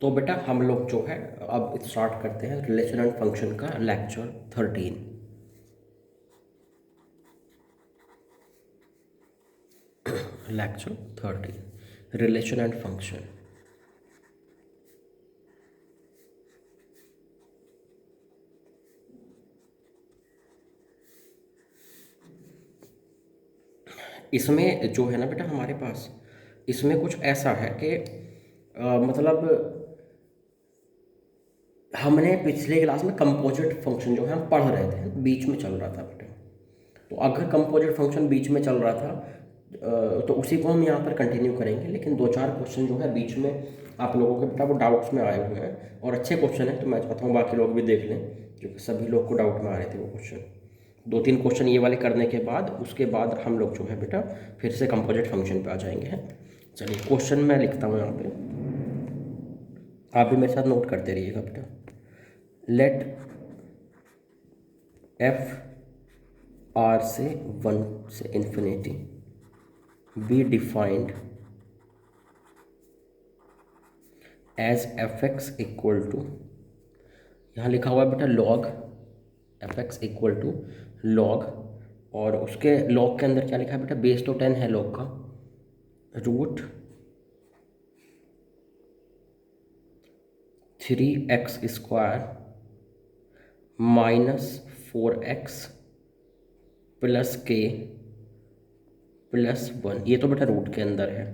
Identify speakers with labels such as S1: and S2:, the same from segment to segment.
S1: तो बेटा हम लोग जो है अब स्टार्ट करते हैं रिलेशन एंड फंक्शन का lecture 13। Lecture 13 relation and function. इसमें जो है ना बेटा हमारे पास इसमें कुछ ऐसा है कि मतलब हमने पिछले क्लास में कंपोजिट फंक्शन जो है हम पढ़ रहे थे, बीच में चल रहा था बेटा। तो अगर कंपोजिट फंक्शन बीच में चल रहा था तो उसी को हम यहाँ पर कंटिन्यू करेंगे, लेकिन दो चार क्वेश्चन जो है बीच में आप लोगों के बेटा वो डाउट्स में आए हुए हैं और अच्छे क्वेश्चन हैं, तो मैं चाहता हूँ बाकी लोग भी देख लें क्योंकि सभी लोग को डाउट में आ रहे थे वो क्वेश्चन। दो तीन क्वेश्चन ये वाले करने के बाद उसके बाद हम लोग जो है बेटा फिर से कंपोजिट फंक्शन पे आ जाएंगे हैं। चलिए क्वेश्चन मैं लिखता हूँ यहाँ पे, आप भी मेरे साथ नोट करते रहिएगा बेटा। लेट एफ आर से 1 से infinity be defined as F x equal to, यहाँ लिखा हुआ है बेटा log F x equal to log, और उसके लॉग के अंदर क्या लिखा है बेटा, बेस तो 10 है लॉग का, root 3x² minus 4x plus K plus 1, ये तो बेटा रूट के अंदर है।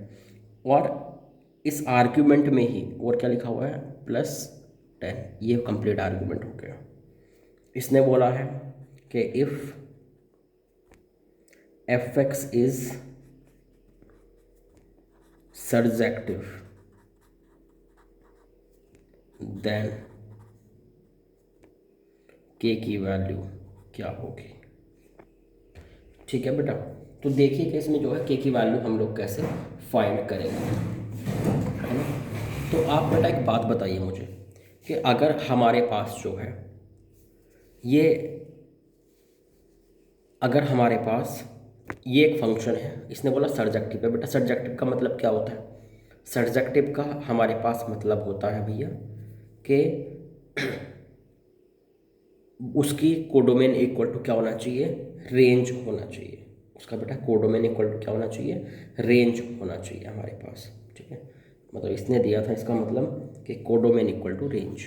S1: और इस आर्ग्यूमेंट में ही और क्या लिखा हुआ है, +10, ये कंप्लीट आर्ग्यूमेंट हो गया। इसने बोला है कि if F X is surjective then K की वैल्यू क्या होगी। ठीक है बेटा, तो देखिए कि इसमें जो है के की वैल्यू हम लोग कैसे फाइंड करेंगे, है ना। तो आप बेटा एक बात बताइए मुझे कि अगर हमारे पास जो है ये, अगर हमारे पास ये एक फंक्शन है, इसने बोला सर्जेक्टिव है बेटा। सर्जेक्टिव का मतलब क्या होता है, सर्जेक्टिव का हमारे पास मतलब होता है भैया कि उसकी कोडोमेन इक्वल टू क्या होना चाहिए, रेंज होना चाहिए। उसका बेटा कोडोमेन इक्वल टू क्या होना चाहिए, रेंज होना चाहिए हमारे पास। ठीक है, मतलब इसने दिया था, इसका मतलब कि कोडोमेन इक्वल टू रेंज।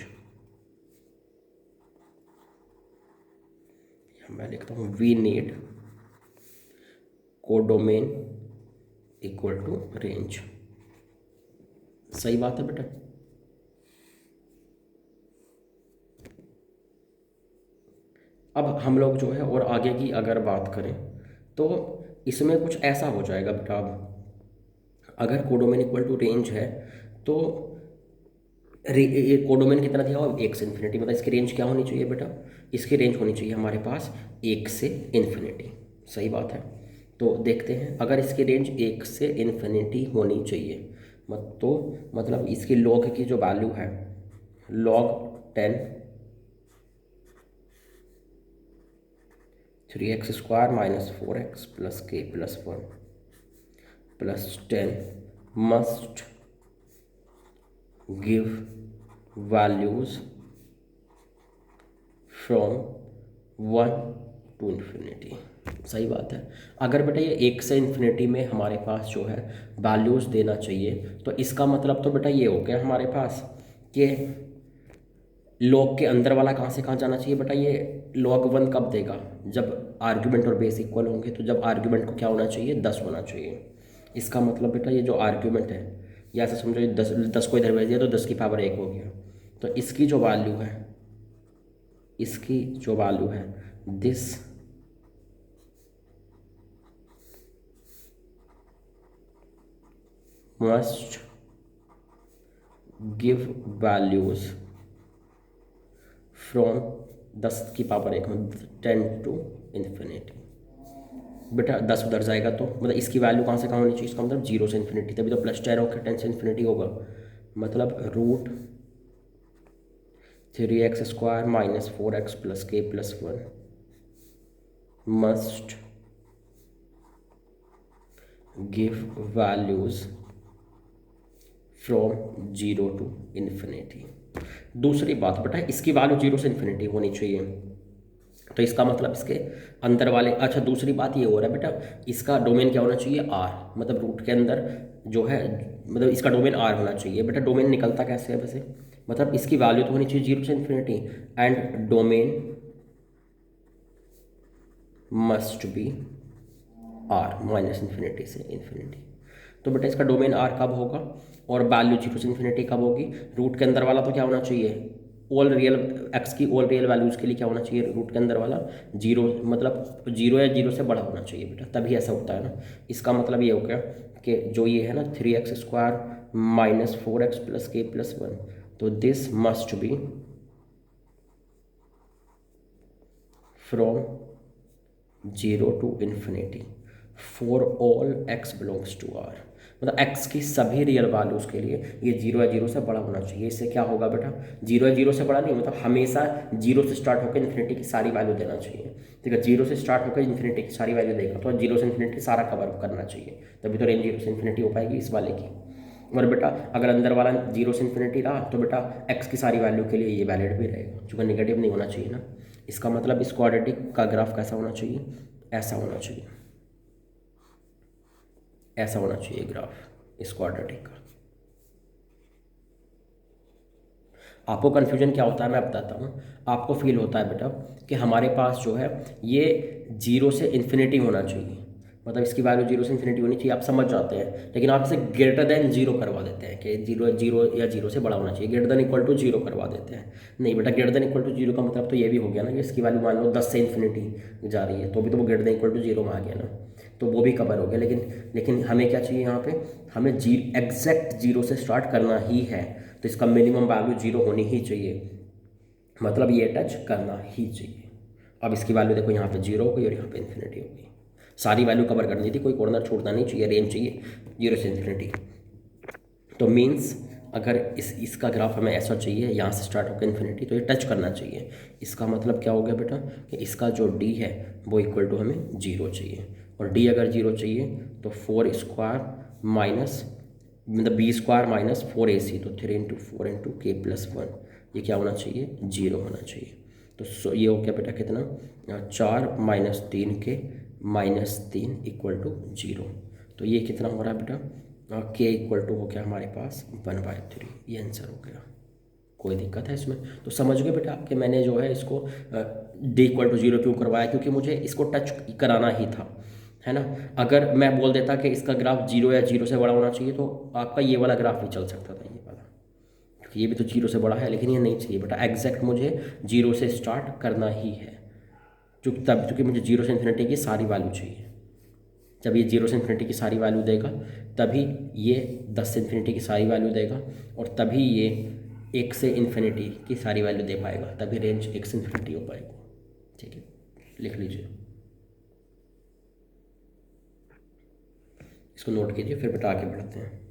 S1: मैं लिखता हूँ we need codomain equal to range. सही बात है बेटा। अब हम लोग जो है और आगे की अगर बात करें तो इसमें कुछ ऐसा हो जाएगा बेटा। अब अगर कोडोमेन इक्वल टू रेंज है तो कोडोमेन कितना दिया हुआ, 1 से इन्फिनिटी, मतलब इसकी रेंज क्या होनी चाहिए बेटा, इसकी रेंज होनी चाहिए हमारे पास 1 से इन्फिनिटी। सही बात है। तो देखते हैं, अगर इसकी रेंज 1 से इन्फिनिटी होनी चाहिए तो मतलब इसकी लॉग की जो वैल्यू है log 10 3x² minus 4x plus K plus 1 plus 10 must give values from 1 to infinity. सही बात है। अगर बेटा ये 1 से इन्फिनिटी में हमारे पास जो है वैल्यूज़ देना चाहिए तो इसका मतलब तो बेटा ये हो गया हमारे पास कि लॉग के अंदर वाला कहाँ से कहाँ जाना चाहिए बेटा, ये log 1 कब देगा, जब आर्ग्यूमेंट और बेस इक्वल होंगे। तो जब आर्ग्यूमेंट को क्या होना चाहिए, 10 होना चाहिए। इसका मतलब बेटा ये जो आर्ग्यूमेंट है, या ऐसा समझो ये 10 को इधर भेज दिया तो 10 की पावर 1 हो गया। तो इसकी जो वैल्यू है, इसकी जो वैल्यू है this must give values from 10 की पावर 1 में 10 टू इन्फिनिटी। बेटा 10 उधर जाएगा तो मतलब इसकी वैल्यू कहाँ से कहाँ होनी चाहिए, इसका मतलब 0 से इन्फिनिटी, तभी तो +10 होकर 10 से इन्फिनिटी होगा। मतलब root 3x² minus 4x plus K plus 1 must give values from zero to infinity. दूसरी बात बेटा, इसकी वैल्यू जीरो से इन्फिनिटी होनी चाहिए, तो इसका मतलब इसके अंदर वाले, अच्छा दूसरी बात ये हो रहा है बेटा, इसका डोमेन क्या होना चाहिए, आर, मतलब रूट के अंदर जो है, मतलब इसका डोमेन आर होना चाहिए। बेटा डोमेन निकलता कैसे है वैसे, मतलब इसकी वैल्यू तो होनी चाहिए जीरो से infinity, and domain must be R, minus infinity से इन्फिनिटी। तो बेटा इसका डोमेन आर कब होगा, और वैल्यू जीरो से इन्फिनिटी कब होगी, रूट के अंदर वाला तो क्या होना चाहिए, ऑल रियल एक्स की ऑल रियल वैल्यूज़ के लिए क्या होना चाहिए, रूट के अंदर वाला जीरो, मतलब जीरो या जीरो से बड़ा होना चाहिए बेटा, तभी ऐसा होता है ना। इसका मतलब ये हो गया कि जो ये है ना 3x² minus 4x plus k plus 1, तो this must be from zero to infinity for all x belongs to r, मतलब x की सभी रियल वैल्यूज़ के लिए ये जीरो या जीरो से बड़ा होना चाहिए। इससे क्या होगा बेटा, जीरो या जीरो से बड़ा नहीं, मतलब हमेशा जीरो से स्टार्ट होकर इन्फिनिटी की सारी वैल्यू देना चाहिए। ठीक है, जीरो से स्टार्ट होकर इन्फिनिटी की सारी वैल्यू देगा तो जीरो से इन्फिनिटी सारा कवर करना चाहिए, तभी तो रेंज जीरो से इन्फिनिटी हो पाएगी इस वाले की। और बेटा अगर अंदर वाला जीरो से इन्फिनिटी रहा तो बेटा x की सारी वैल्यू के लिए ये वैलिड भी रहेगा, क्योंकि नेगेटिव नहीं होना चाहिए ना। इसका मतलब इस क्वाड्रेटिक का ग्राफ कैसा होना चाहिए, ऐसा होना चाहिए, ऐसा होना चाहिए ग्राफ इस क्वाड्रेटिक का। आपको कन्फ्यूजन क्या होता है मैं बताता हूँ। आपको फील होता है बेटा कि हमारे पास जो है ये जीरो से इन्फिनिटी होना चाहिए, मतलब इसकी वैल्यू जीरो से इन्फिनिटी होनी चाहिए, आप समझ जाते हैं, लेकिन आप इसे ग्रेटर देन जीरो करवा देते हैं कि जीरो जीरो या जीरो से बड़ा होना चाहिए, greater than equal to zero करवा देते हैं। नहीं बेटा, greater than equal to zero का मतलब तो ये भी हो गया ना कि इसकी वैल्यू मान लो 10 से इन्फिनिटी जा रही है, तो भी तो वो greater than equal to zero में आ गया ना, तो वो भी कवर हो गया। लेकिन हमें क्या चाहिए यहाँ पे, हमें एग्जैक्ट जीरो से स्टार्ट करना ही है, तो इसका मिनिमम वैल्यू जीरो होनी ही चाहिए, मतलब ये टच करना ही चाहिए। अब इसकी वैल्यू देखो, यहाँ पे जीरो हो गई और यहाँ पे इन्फिनिटी हो गई, सारी वैल्यू कवर करनी थी, कोई कॉर्नर छोड़ना नहीं चाहिए, रेंज चाहिए जीरो से इन्फिनिटी। तो मीन्स अगर इसका ग्राफ हमें ऐसा चाहिए, यहाँ से स्टार्ट होकर इन्फिनिटी, तो ये टच करना चाहिए। इसका मतलब क्या हो गया बेटा कि इसका जो डी है वो इक्वल टू हमें जीरो चाहिए, और डी अगर जीरो चाहिए तो 4² माइनस, मतलब b² माइनस 4ac, तो 3 × 4 × k+1, ये क्या होना चाहिए, जीरो होना चाहिए। तो ये हो गया बेटा कितना, 4 minus 3k minus 3 equal to zero. तो ये कितना हो रहा है बेटा, के इक्वल टू हो गया हमारे पास 1/3, ये आंसर हो गया। कोई दिक्कत है इसमें, तो समझ गए बेटा कि मैंने जो है इसको डी इक्वल टू जीरो क्यों करवाया, क्योंकि मुझे इसको टच कराना ही था, है ना। अगर मैं बोल देता कि इसका ग्राफ जीरो या जीरो से बड़ा होना चाहिए तो आपका ये वाला ग्राफ भी चल सकता था, ये वाला, क्योंकि ये भी तो जीरो से बड़ा है, लेकिन ये नहीं चाहिए बेटा, एग्जैक्ट मुझे जीरो से स्टार्ट करना ही है, क्योंकि मुझे जीरो से इन्फिनिटी की सारी वैल्यू चाहिए। जब ये जीरो से इन्फिनिटी की सारी वैल्यू देगा तभी ये 10 से इन्फिनिटी की सारी वैल्यू देगा, और तभी ये 1 से इन्फिनिटी की सारी वैल्यू दे पाएगा, तभी रेंज 1 से इन्फिनिटी हो पाएगी। ठीक है, लिख लीजिए, इसको नोट कीजिए, फिर बेटा आगे बढ़ते हैं।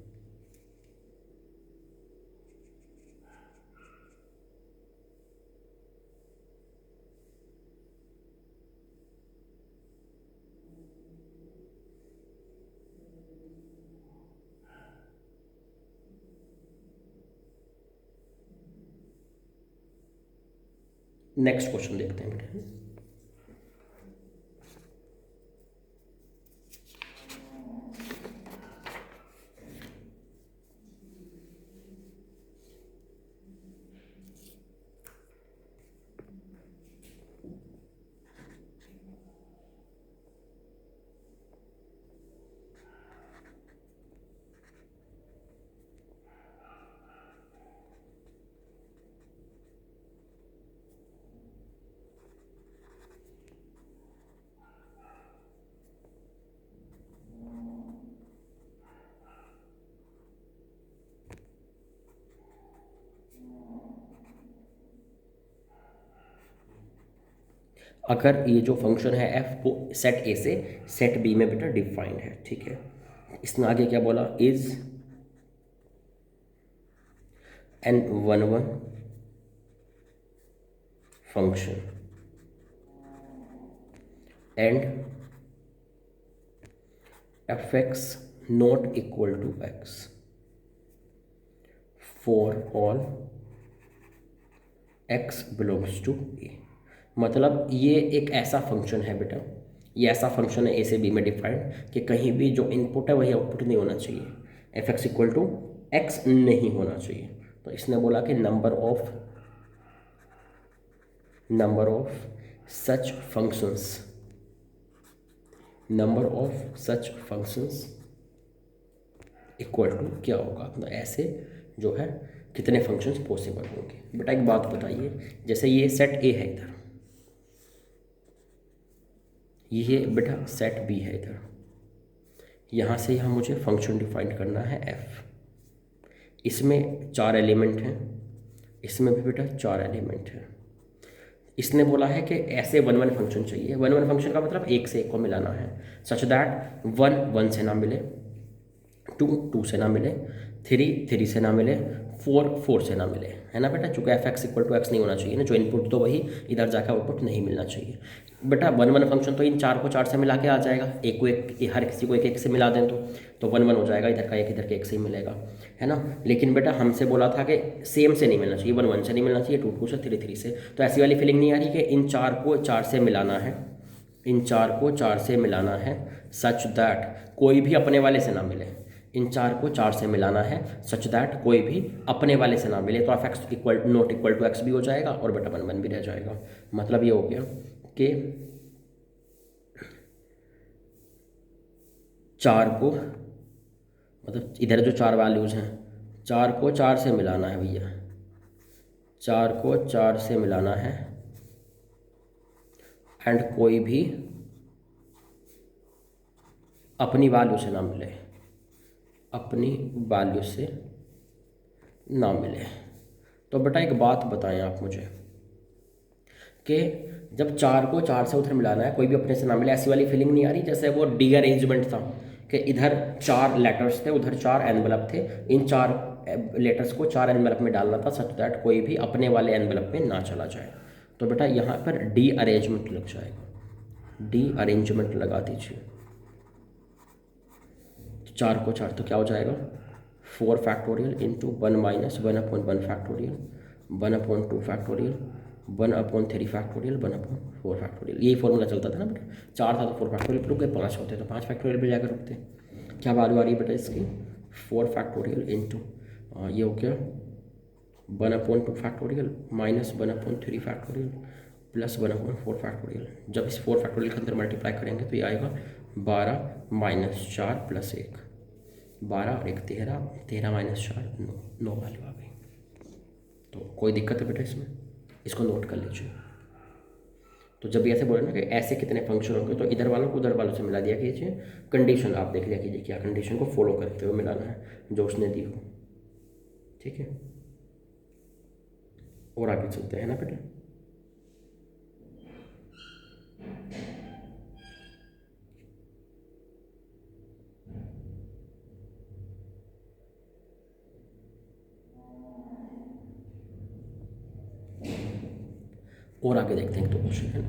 S1: नेक्स्ट क्वेश्चन देखते हैं बेटा। अगर ये जो फंक्शन है एफ वो सेट ए से सेट बी में बेटा डिफाइंड है, ठीक है, इसने आगे क्या बोला, is an one one function and F X not equal to X, for all x belongs to A. मतलब ये एक ऐसा फंक्शन है बेटा, ये ऐसा फंक्शन है ए से बी में डिफाइंड कि कहीं भी जो इनपुट है वही आउटपुट नहीं होना चाहिए, F x equal to X नहीं होना चाहिए। तो इसने बोला कि number of such functions equal to क्या होगा, तो ऐसे जो है कितने फंक्शंस पॉसिबल होंगे। बेटा एक बात बताइए, जैसे ये सेट ए है इधर, ये बेटा सेट बी है इधर, यहाँ से यहाँ मुझे फंक्शन डिफाइन करना है एफ। इसमें 4 एलिमेंट हैं, इसमें भी बेटा 4 एलिमेंट हैं। इसने बोला है कि ऐसे 1 1 फंक्शन चाहिए। 1 1 फंक्शन का मतलब एक से एक को मिलाना है, सच दैट 1 1 से ना मिले, 2 2 से ना मिले, 3 3 से ना मिले, 4 4 से ना मिले, है ना बेटा। चूँकि F x equal to X नहीं होना चाहिए ना, जो इनपुट तो वही इधर जाकर आउटपुट नहीं मिलना चाहिए। बेटा 1 1 फंक्शन तो इन 4 को 4 से मिला के आ जाएगा, एक को एक, हर किसी को एक एक से मिला दें तो 1 1 हो जाएगा, इधर का एक इधर के एक से ही मिलेगा, है ना। लेकिन बेटा हमसे बोला था कि सेम से नहीं मिलना चाहिए, 1 1 से नहीं मिलना चाहिए, 2 2 से, 3 3 से। तो ऐसी वाली फीलिंग नहीं आ रही कि इन 4 को 4 से मिलाना है, इन 4 को 4 से मिलाना है सच दैट कोई भी अपने वाले से ना मिले, इन 4 को 4 से मिलाना है सच दैट कोई भी अपने वाले से ना मिले। तो F x equal not equal to X भी हो जाएगा और बेटा 1 1 भी रह जाएगा। मतलब ये हो गया कि 4 को, मतलब इधर जो 4 वैल्यूज़ हैं, 4 को 4 से मिलाना है भैया, 4 को 4 से मिलाना है एंड कोई भी अपनी वैल्यू से ना मिले, अपनी वैल्यू से ना मिले। तो बेटा एक बात बताएं आप मुझे कि जब 4 को 4 से उधर मिलाना है, कोई भी अपने से ना मिले, ऐसी वाली फीलिंग नहीं आ रही जैसे वो डी अरेंजमेंट था कि इधर 4 लेटर्स थे, उधर 4 एनवलप थे, इन 4 लेटर्स को 4 एनवलप में डालना था सच दैट कोई भी अपने वाले एनवलप में ना चला जाए। तो बेटा यहाँ पर डी अरेंजमेंट लग जाएगा, डी अरेंजमेंट लगा दीजिए। 4 को 4 तो क्या हो जाएगा, 4 factorial into 1 minus 1/1 factorial, 1/2 factorial, 1/3 factorial, 1/4 factorial. यही फॉर्मूला चलता था ना बेटा, 4 था तो 4 फैक्टोरियल रुक गए, 5 होते तो 5 फैक्टोरियल पे जाकर रुकते। क्या वैल्यू आ रही है बेटा इसकी, 4 फैक्टोरियल इंटू ये हो गया 1/2 factorial minus 1/3 factorial plus 1/4 factorial. जब इस 4 फैक्टोरियल के अंदर मल्टीप्लाई करेंगे तो ये आएगा 12 माइनस 4 प्लस 1, 12 और 1 13, 13 माइनस 4 9 वैल्यू आ गई। तो कोई दिक्कत है बेटा इसमें, इसको नोट कर लीजिए। तो जब ऐसे बोले ना कि ऐसे कितने फंक्शन होंगे, तो इधर वालों को उधर वालों से मिला दिया कीजिए, कंडीशन आप देख लिया कीजिए क्या कंडीशन को फॉलो करते हुए मिलाना है जो उसने दी हो, ठीक है। और आगे चलते हैं ना बेटा। और आगे देखते हैं तो क्वेश्चन है।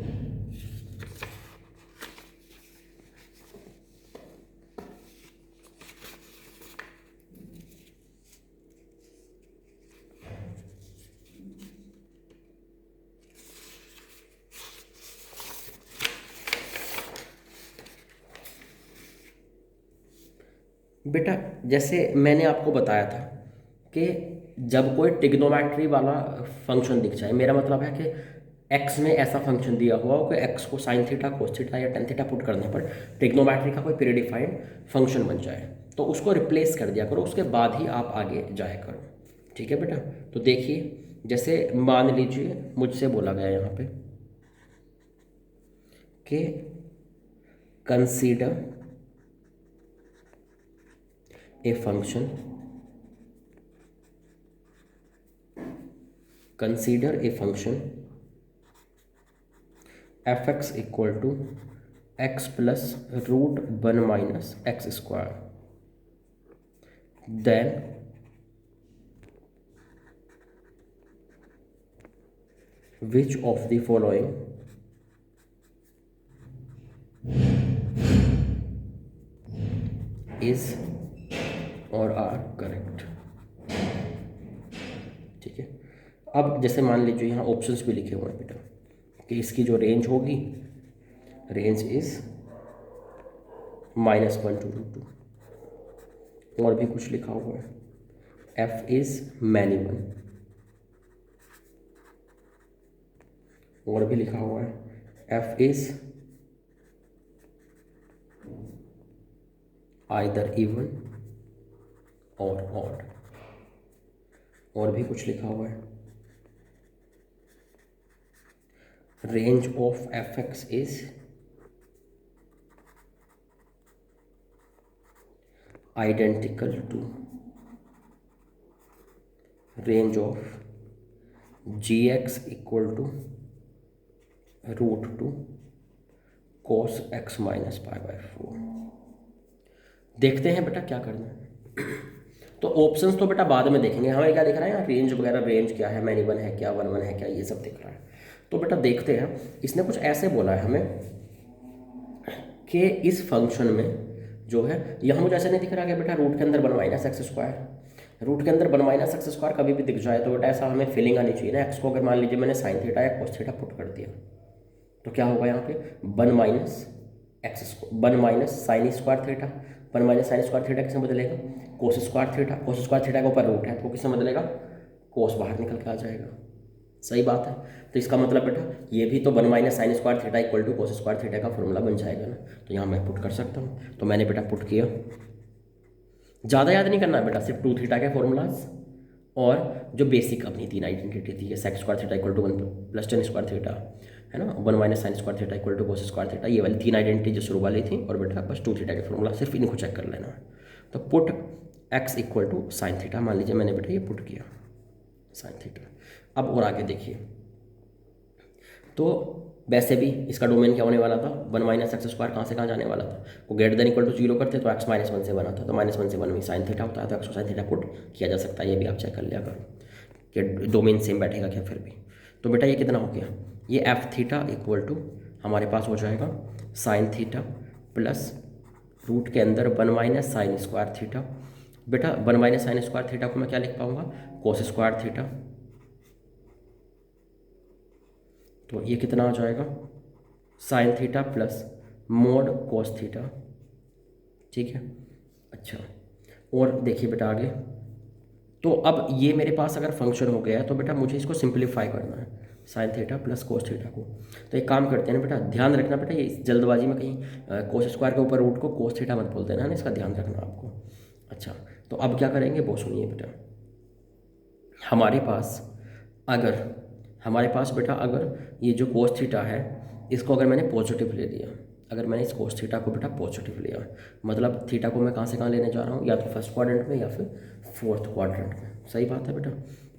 S1: बेटा जैसे मैंने आपको बताया था कि जब कोई ट्रिग्नोमेट्री वाला फंक्शन दिख जाए, मेरा मतलब है कि एक्स में ऐसा फंक्शन दिया हुआ हो कि एक्स को साइन थीटा कोस थीटा या टेन थीटा पुट करने पर ट्रिग्नोमेट्री का कोई पीरियडिफाइड फंक्शन बन जाए, तो उसको रिप्लेस कर दिया करो, उसके बाद ही आप आगे जाया करो, ठीक है बेटा। तो देखिए जैसे मान लीजिए मुझसे बोला गया यहाँ पे कि consider a function, consider a function f(x) equal to x plus root 1 minus x square, then which of the following is or are correct। ठीक है। अब जैसे मान लीजिए यहाँ ऑप्शंस भी लिखे हुए हैं बेटा कि इसकी जो रेंज होगी, रेंज इज़ -1 to √2। और भी कुछ लिखा हुआ है, एफ इज़ मैनी वन। और भी लिखा हुआ है, F is either even or odd. और भी कुछ लिखा हुआ है, range of F X is identical to range of G X equal to √2 cos x minus π/4। देखते हैं बेटा क्या करना है। तो ऑप्शंस तो बेटा बाद में देखेंगे, हमें क्या दिख रहा है यहाँ, रेंज वगैरह, रेंज क्या है, मैनी वन है क्या, वन वन है क्या, ये सब दिख रहा है। तो बेटा देखते हैं, इसने कुछ ऐसे बोला है हमें कि इस फंक्शन में जो है, यहाँ मुझे ऐसा नहीं दिख रहा कि बेटा रूट के अंदर one minus X square, root के अंदर वन माइनस एक्स स्क्वायर कभी भी दिख जाए तो बेटा ऐसा हमें फीलिंग आनी चाहिए ना। एक्स को अगर मान लीजिए मैंने साइन थीटा या कोस थीटा पुट कर दिया तो क्या होगा यहाँ पे, one minus sine square theta, one minus sine square theta किसमें बदलेगा, कोस स्क्वायर थीटा, कोस स्क्वायर थीटा के ऊपर रूट है तो किसमें बदलेगा, कोस बाहर निकल के आ जाएगा। सही बात है। तो इसका मतलब बेटा ये भी तो one minus sine square theta equal to cos square theta का फॉर्मूला बन जाएगा ना। तो यहाँ मैं पुट कर सकता हूँ, तो मैंने बेटा पुट किया। ज़्यादा याद नहीं करना है बेटा, सिर्फ 2 थीटा के फॉर्मूलाज और जो बेसिक अपनी 3 आइडेंटिटी थी, sec square theta equal to 1 + tan square theta है ना, 1 minus sine square theta equal to cos square theta, ये वाली 3 आइडेंटिटी जो शुरू वाली थी, और बेटा बस 2 थीटा के फॉर्मूला, सिर्फ इनको चेक कर लेना है। तो put x equal to sine theta, मान लीजिए मैंने बेटा ये पुट किया साइन थीटा। अब और आगे देखिए, तो वैसे भी इसका डोमेन क्या होने वाला था, 1 माइनस एक्स स्क्वायर कहाँ से कहाँ जाने वाला था, वो ग्रेटर देन इक्वल टू 0 करते तो x -1 से बना था, तो -1 से 1 में साइन थीटा होता है, तो x को साइन थीटा पुट किया जा सकता है। ये भी आप चेक कर लिया करो कि डोमेन सेम बैठेगा क्या फिर भी। तो बेटा ये कितना हो गया, ये एफ थीटा इक्वल टू हमारे पास हो जाएगा साइन थीटा प्लस रूट के अंदर 1 माइनस साइन स्क्वायर थीटा। बेटा 1 माइनस साइन स्क्वायर थीटा को मैं क्या लिख पाऊंगा, कोस स्क्वायर थीटा। तो ये कितना हो जाएगा, sign theta plus mode cos theta. ठीक है, अच्छा। और देखिए बेटा आगे, तो अब ये मेरे पास अगर फंक्शन हो गया है तो बेटा मुझे इसको सिंप्लीफाई करना है, sign theta plus cos theta को। तो एक काम करते हैं ना बेटा, ध्यान रखना बेटा, ये जल्दबाजी में कहीं कोस स्क्वायर के ऊपर रूट को कोस थीटा मत बोल देना है ना, इसका ध्यान रखना आपको। अच्छा, तो अब क्या करेंगे वो सुनिए बेटा। हमारे पास बेटा अगर ये जो कोस थीटा है इसको अगर मैंने पॉजिटिव ले लिया, अगर मैंने इस कोस थीटा को बेटा पॉजिटिव लिया, मतलब थीटा को मैं कहाँ से कहाँ लेने जा रहा हूँ, या तो फर्स्ट क्वाड्रेंट में या फिर फोर्थ क्वाड्रेंट में। सही बात है बेटा।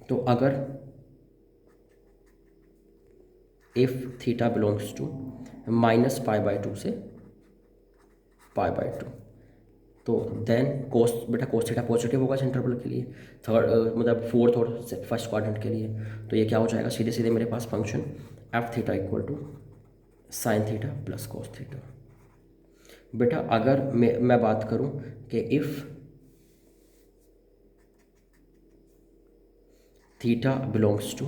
S1: तो अगर इफ थीटा बिलोंग्स टू -π/2 से π/2, तो देन कोस बेटा कोस थीटा पॉजिटिव होगा इंटरवल के लिए, थर्ड मतलब फोर्थ और फर्स्ट क्वाड्रेंट के लिए। तो ये क्या हो जाएगा, सीधे सीधे मेरे पास function F theta equal to sine theta plus cos theta. बेटा अगर मैं बात करूं कि इफ़ थीटा बिलोंग्स टू,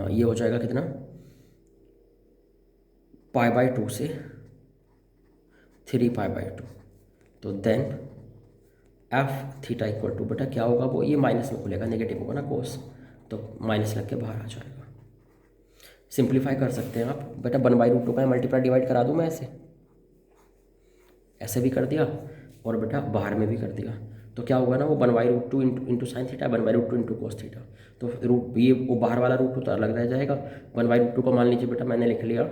S1: ये हो जाएगा कितना, π/2 से 3π/2, तो then F theta equal to बेटा क्या होगा, वो ये माइनस में खुलेगा, नेगेटिव होगा ना कोस, तो माइनस लग के बाहर आ जाएगा। सिंप्लीफाई कर सकते हैं आप बेटा, 1/√2 का मल्टीप्लाई डिवाइड करा दूँ मैं, ऐसे भी कर दिया और बेटा बाहर में भी कर दिया, तो क्या होगा ना, वो 1/√2 into sine theta, 1/√2 into cos theta. तो रूट ये वो बाहर वाला रूट तो अलग रह जाएगा। 1/√2 को मान लीजिए बेटा मैंने लिख लिया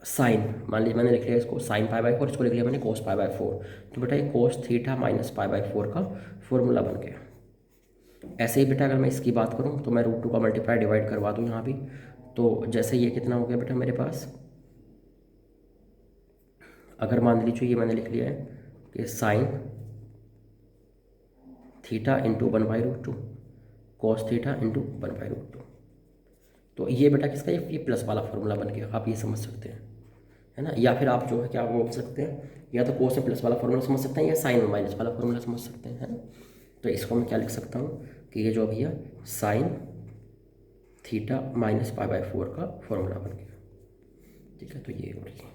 S1: साइन, मान लीजिए मैंने लिख लिया इसको साइन π/4, इसको लिख लिया मैंने कोस π/4। तो बेटा ये कोस थीटा माइनस π/4 का फॉर्मूला बन गया। ऐसे ही बेटा अगर मैं इसकी बात करूँ तो मैं √2 का मल्टीप्लाई डिवाइड करवा दूँ यहाँ भी, तो जैसे ये कितना हो गया बेटा मेरे पास, अगर मान लीजिए ये मैंने लिख लिया है कि sine theta into 1/√2 cos theta into 1/√2, तो ये बेटा किसका, ये प्लस वाला फॉर्मूला बन गया, आप ये समझ सकते हैं है ना। या फिर आप जो है क्या बोल सकते हैं, या तो कोस में प्लस वाला फॉर्मूला समझ सकते हैं, या साइन में माइनस वाला फॉर्मूला समझ सकते हैं, है ना। तो इसको मैं क्या लिख सकता हूँ कि ये जो भैया sine theta minus pi by 4 का फॉर्मूला बन गया। ठीक है, तो ये हो रही है।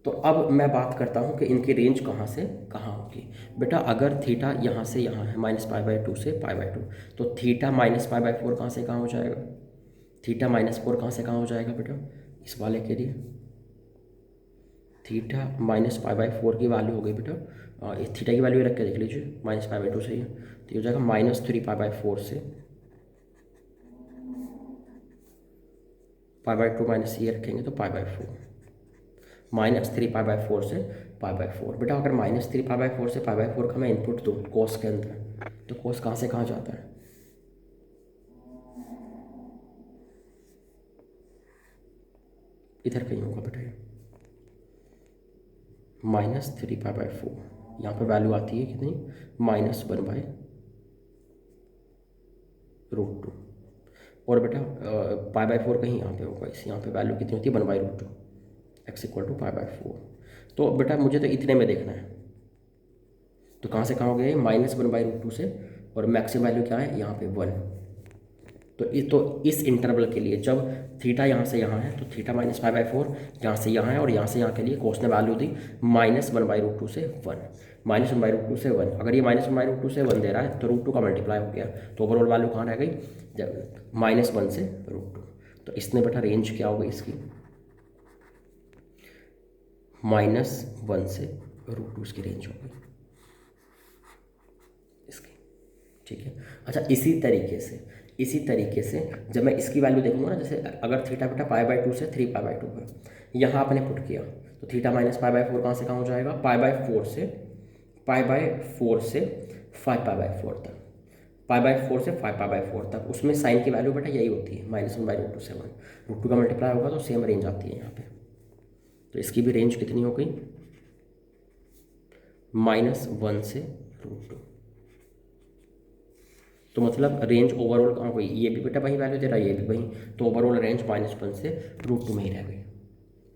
S1: तो अब मैं बात करता हूँ कि इनकी रेंज कहाँ से कहाँ होगी। बेटा अगर थीटा यहाँ से यहाँ है माइनस पाई बाय 2 से पाई बाय 2, तो थीटा माइनस पाई बाय 4 कहाँ से कहाँ हो जाएगा, थीटा माइनस 4 कहाँ से कहाँ हो जाएगा बेटा इस वाले के लिए। थीटा माइनस पाई बाय 4 की वैल्यू हो गई बेटा, इस थीटा की वैल्यू रख के देख लीजिए, माइनस पाई बाय 2 से ही है, तो ये हो जाएगा -3 पाई बाय 4 से पाई बाय 2 माइनस ये रखेंगे तो पाई बाय 4, -3 पाई बाय 4 से पाई बाय 4। बेटा अगर -3 पाई बाय 4 से पाई बाय 4 का मैं इनपुट दूँ कोस के अंदर, तो कोस कहाँ से कहाँ जाता है, इधर कहीं होगा बेटा ये -3 पाई बाय 4, यहाँ पर वैल्यू आती है कितनी -1/√2। और बेटा पाई बाय 4 कहीं यहाँ पे होगा, इस यहाँ पे वैल्यू कितनी होती है 1/√2, x = पाई बाय 4। तो बेटा मुझे तो इतने में देखना है, तो कहाँ से कहाँ हो गया -1/√2 से, और मैक्सिमम वैल्यू क्या है यहाँ पे 1। तो इस इंटरवल के लिए जब थीटा यहाँ से यहाँ है तो थीटा माइनस पाई बाय 4 यहाँ से यहाँ है, और यहाँ से यहाँ के लिए कोस ने वैल्यू दी -1/√2 से 1, -1/√2 से 1। अगर ये -1/√2 से 1 दे रहा है तो √2 का मल्टीप्लाई हो गया, तो ओवरऑल वैल्यू कहाँ रह गई जब -1 से √2। तो इसने बेटा रेंज क्या होगी इसकी -1 से √2 इसकी रेंज होगी इसकी। ठीक है, अच्छा इसी तरीके से जब मैं इसकी वैल्यू देखूंगा ना, जैसे अगर थीटा बेटा पाई बाय 2 से 3 पाई बाय 2 है, यहाँ आपने पुट किया तो थीटा माइनस पाई बाय 4 कहाँ से कहाँ हो जाएगा, पाई बाय 4 से 5 पाई बाय 4 तक, पाई बाय 4 से 5 पाई बाय 4 तक। उसमें साइन की वैल्यू बेटा यही होती है -1/√2 से 1, √2 का मल्टीप्लाई होगा तो सेम रेंज आती है यहाँ पे। तो इसकी भी रेंज कितनी हो गई -1 से √2। तो मतलब रेंज ओवरऑल कहाँ गई, ये भी बेटा वही वैल्यू दे रहा है, ये भी वही, तो ओवरऑल रेंज -1 से √2 में ही रह गई।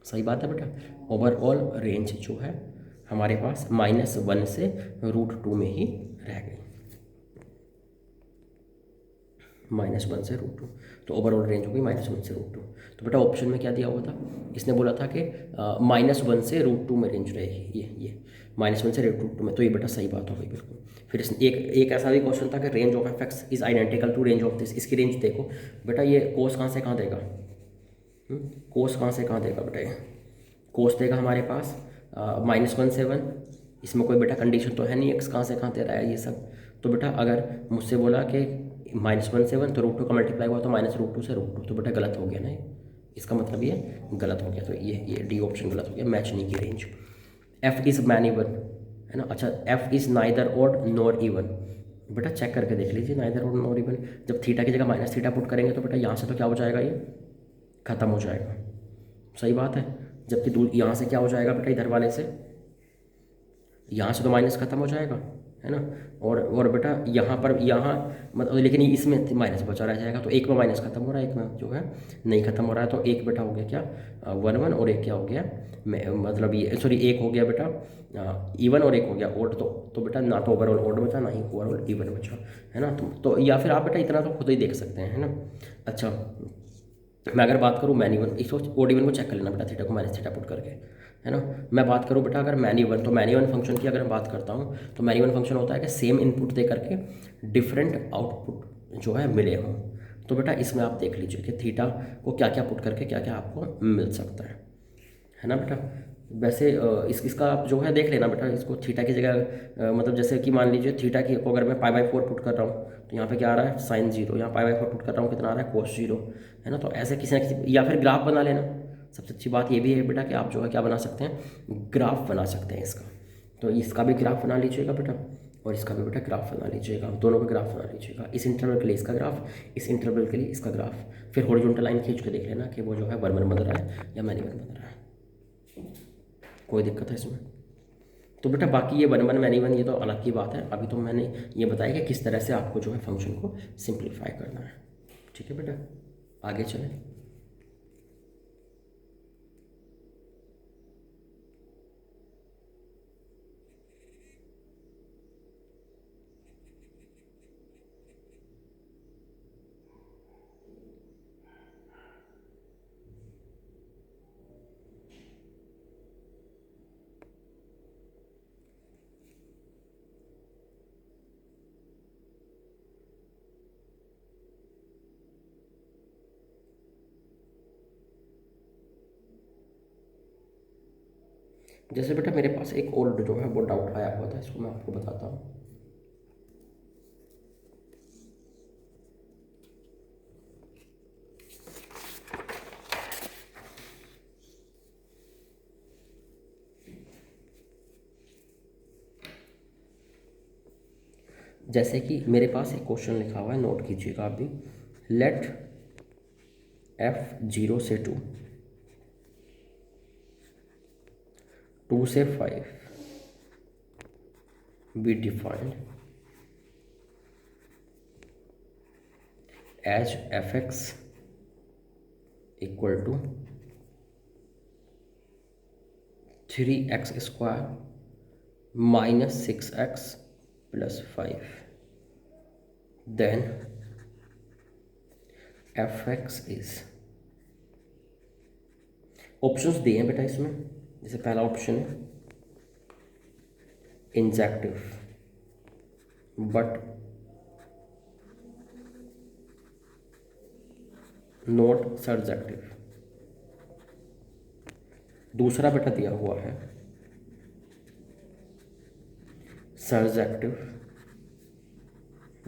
S1: सही बात है बेटा, ओवरऑल रेंज जो है हमारे पास -1 से √2 में ही रह गई, -1 से √2। तो ओवरऑल रेंज हो गई -1 से √2। तो बेटा ऑप्शन में क्या दिया हुआ था, इसने बोला था कि -1 से √2 में रेंज रहेगी, ये -1 से √2 में, तो ये बेटा सही बात हो गई बिल्कुल। फिर एक ऐसा भी क्वेश्चन था कि range of F X is identical to range of this, इसकी रेंज देखो बेटा, ये कोस कहाँ से कहाँ देगा, कोस कहाँ से कहाँ देगा बेटा, ये कोस देगा हमारे पास -1 से 1, इसमें कोई बेटा कंडीशन तो है नहीं, एक्स कहाँ से कहाँ दे रहा है ये सब। तो बेटा अगर मुझसे बोला कि -1 से 1 तो √2 का मल्टीप्लाई हुआ तो -√2 से √2, तो बेटा गलत हो गया ना, इसका मतलब ये गलत हो गया, तो ये डी ऑप्शन गलत हो गया, मैच नहीं की range. F is man even है ना, अच्छा F is neither odd nor even, बेटा चेक करके देख लीजिए नाइदर ऑड नॉर इवन। जब थीटा की जगह माइनस थीटा पुट करेंगे तो बेटा यहाँ से तो क्या हो जाएगा, ये ख़त्म हो जाएगा, सही बात है। जबकि दूर यहाँ से क्या हो जाएगा बेटा, इधर वाले से यहाँ से तो माइनस खत्म हो जाएगा है ना, और बेटा यहाँ पर यहाँ मतलब, लेकिन इसमें माइनस बचा रह जाएगा, तो एक में माइनस खत्म हो रहा है, एक में जो है नहीं खत्म हो रहा है, तो एक बेटा हो गया क्या 1 और एक क्या हो गया मतलब ये सॉरी एक हो गया बेटा इवन और एक हो गया ओड। तो बेटा ना तो ओवरऑल ओड बचा ना ही ओवरऑल इवन बचा है ना, तो या फिर आप बेटा इतना तो खुद ही देख सकते हैं है ना। अच्छा मैं अगर बात करूँ मैन इवन, इसको ओड इवन को चेक कर लेना बेटा, थीटा को माइनस थीटा पुट करके है ना। मैं बात करूँ बेटा अगर मैन इवन, तो मैन इवन फंक्शन की अगर मैं बात करता हूँ तो मैन इवन फंक्शन होता है कि सेम इनपुट दे करके डिफरेंट आउटपुट जो है मिले हों। तो बेटा इसमें आप देख लीजिए कि थीटा को क्या क्या पुट करके क्या क्या आपको मिल सकता है ना बेटा। वैसे इसका आप जो है देख लेना बेटा, इसको थीटा की जगह मतलब जैसे कि मान लीजिए थीटा की को अगर मैं पाई बाय 4 पुट कर रहा हूँ तो यहाँ पे क्या आ रहा है sin 0, यहाँ पाई बाय 4 पुट कर रहा हूँ कितना आ रहा है cos 0 है ना। तो ऐसे किसी ना किसी, या फिर ग्राफ बना लेना। सबसे अच्छी बात ये भी है बेटा कि आप जो है क्या बना सकते हैं, ग्राफ बना सकते हैं इसका। तो इसका भी ग्राफ बना लीजिएगा बेटा और इसका भी बेटा ग्राफ बना लीजिएगा, दोनों का ग्राफ बना लीजिएगा। इस इंटरवल के लिए इसका ग्राफ, इस इंटरवल के लिए इसका ग्राफ, फिर हॉरिजॉन्टल लाइन खींच के देख लेना कि वो जो है 1 1 बन रहा है या मैन 1 बन रहा है, कोई दिक्कत है इसमें। तो बेटा बाकी ये 1 1 मैन 1 ये तो अलग की बात है, अभी तो मैंने ये बताया कि किस तरह से आपको जो है फंक्शन को सिंप्लीफाई करना है। ठीक है बेटा, आगे चलें। जैसे बेटा मेरे पास एक और जो है वो डाउट आया हुआ था, इसको मैं आपको बताता हूँ। जैसे कि मेरे पास एक क्वेश्चन लिखा हुआ है, नोट कीजिएगा आप भी। लेट f 0 से 2, 2 से 5 be defined as fx equal to 3x square minus 6x plus 5, then fx is, options दिए हैं बेटा इसमें। जैसे पहला ऑप्शन है इंजेक्टिव बट नॉट सर्जेक्टिव, दूसरा बेटा दिया हुआ है सर्जेक्टिव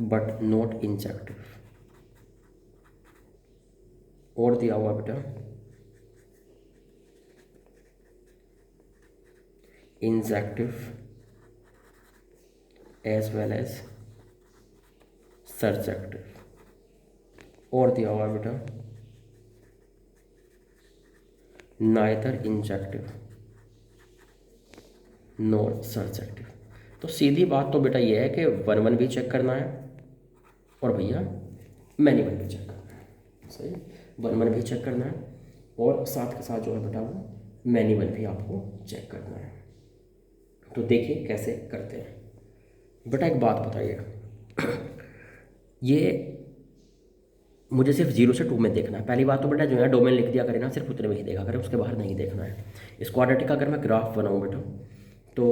S1: बट नॉट इंजेक्टिव, और दिया हुआ बेटा injective as well as surjective, और दिया हुआ बेटा नाइदर इंजेक्टिव नॉट सर्जेक्टिव। तो सीधी बात तो बेटा ये है कि 1 1 भी चेक करना है और भैया मैनी 1 भी चेक करना है। सही, 1 1 भी चेक करना है और साथ के साथ जो है बेटा वो मैनी 1 भी आपको चेक करना है। तो देखिए कैसे करते हैं बेटा। एक बात बताइए, ये मुझे सिर्फ 0 से 2 में देखना है। पहली बात तो बेटा जो है डोमेन लिख दिया करें ना, सिर्फ उतने में ही देखा करें, उसके बाहर नहीं देखना है। इस क्वाड्रेटिक का अगर मैं ग्राफ बनाऊँ बेटा तो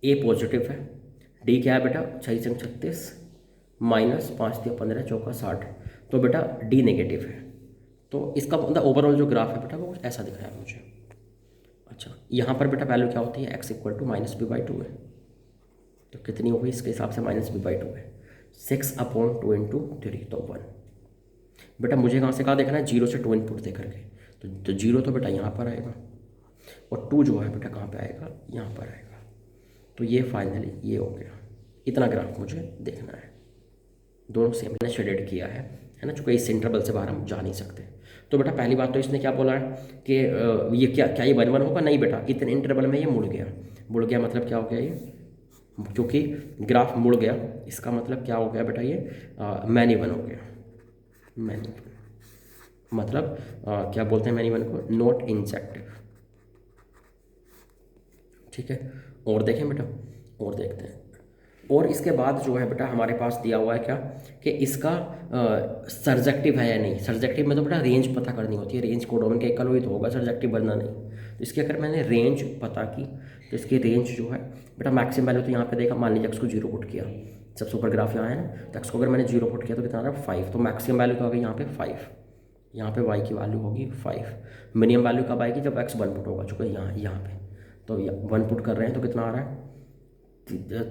S1: ए पॉजिटिव है, डी क्या है बेटा 6 संग 36 माइनस 5 दिया 15 चौका 60, तो बेटा डी नेगेटिव है। तो इसका मतलब ओवरऑल जो ग्राफ है बेटा वो कुछ ऐसा दिख रहा है मुझे। अच्छा, यहाँ पर बेटा वैल्यू क्या होती है, x इक्वल टू -b/2 है, तो कितनी होगी इसके हिसाब से -b/2 है, 6/2 इंटू 3 तो 1। बेटा मुझे कहाँ से कहाँ देखना है, 0 से 2 इनपुट दे करके, तो 0 तो बेटा यहाँ पर आएगा और 2 जो है बेटा कहाँ पे आएगा, यहाँ पर आएगा। तो ये फाइनली ये हो गया, इतना ग्राफ मुझे देखना है। दोनों सेम मैंने शेडेड किया है ना, चूँकि इस इंटरवल से बाहर हम जा नहीं सकते। तो बेटा पहली बात तो इसने क्या बोला है कि ये क्या क्या ये 1 1 होगा, नहीं बेटा इतने इंटरवल में ये मुड़ गया। मुड़ गया मतलब क्या हो गया ये, क्योंकि ग्राफ मुड़ गया इसका मतलब क्या हो गया बेटा, ये मैनी 1 हो गया। मैनी 1 मतलब क्या बोलते हैं मैनी 1 को, नॉट इंजेक्टिव। ठीक है, और देखें बेटा, और देखते हैं। और इसके बाद जो है बेटा हमारे पास दिया हुआ है क्या कि इसका सर्जेक्टिव है या नहीं। सर्जेक्टिव में तो बेटा रेंज पता करनी होती है, रेंज कोडोमेन के इक्वल हुई तो होगा, सर्जेक्टिव बनना नहीं। तो इसकी अगर मैंने रेंज पता की तो इसकी रेंज जो है बेटा मैक्सिमम वैल्यू तो यहाँ पे देखा, मान लीजिए एक्स को 0 पुट किया, सबसे ऊपर ग्राफ यहाँ है ना, तो एक्स को अगर मैंने 0 पुट किया तो कितना आ रहा है 5, तो मैक्सिमम वैल्यू तो आ गई यहाँ पे 5, यहाँ पे वाई की वैल्यू होगी 5। मिनिमम वैल्यू कब आएगी, जब एक्स 1 पुट होगा, चूँकि यहाँ पे तो 1 पुट कर रहे हैं तो कितना आ रहा है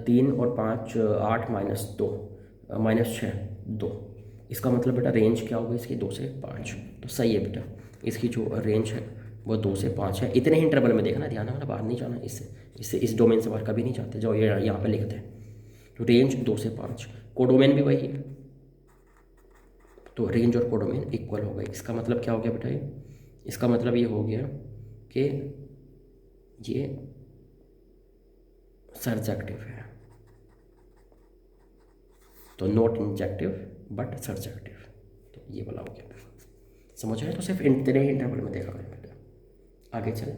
S1: 3 और 5 8 -2 -6 2। इसका मतलब बेटा रेंज क्या होगी इसकी 2 से 5। तो सही है बेटा, इसकी जो रेंज है वो 2 से 5 है। इतने ही इंटरवल में देखना, ध्यान रखना बाहर नहीं जाना, इससे इस डोमेन से बाहर कभी नहीं जाते, जो ये यहाँ पे लिखते हैं। तो रेंज 2 से 5, कोडोमेन भी वही है, तो रेंज और कोडोमेन इक्वल हो गए। इसका मतलब क्या हो गया बेटा, ये इसका मतलब ये हो गया कि ये सर्जेक्टिव है, तो नॉट इंजेक्टिव बट सर्जेक्टिव, तो ये वाला हो गया। समझ रहे, तो सिर्फ इतने ही इंटरवल में देखा करें बेटा। आगे चलें,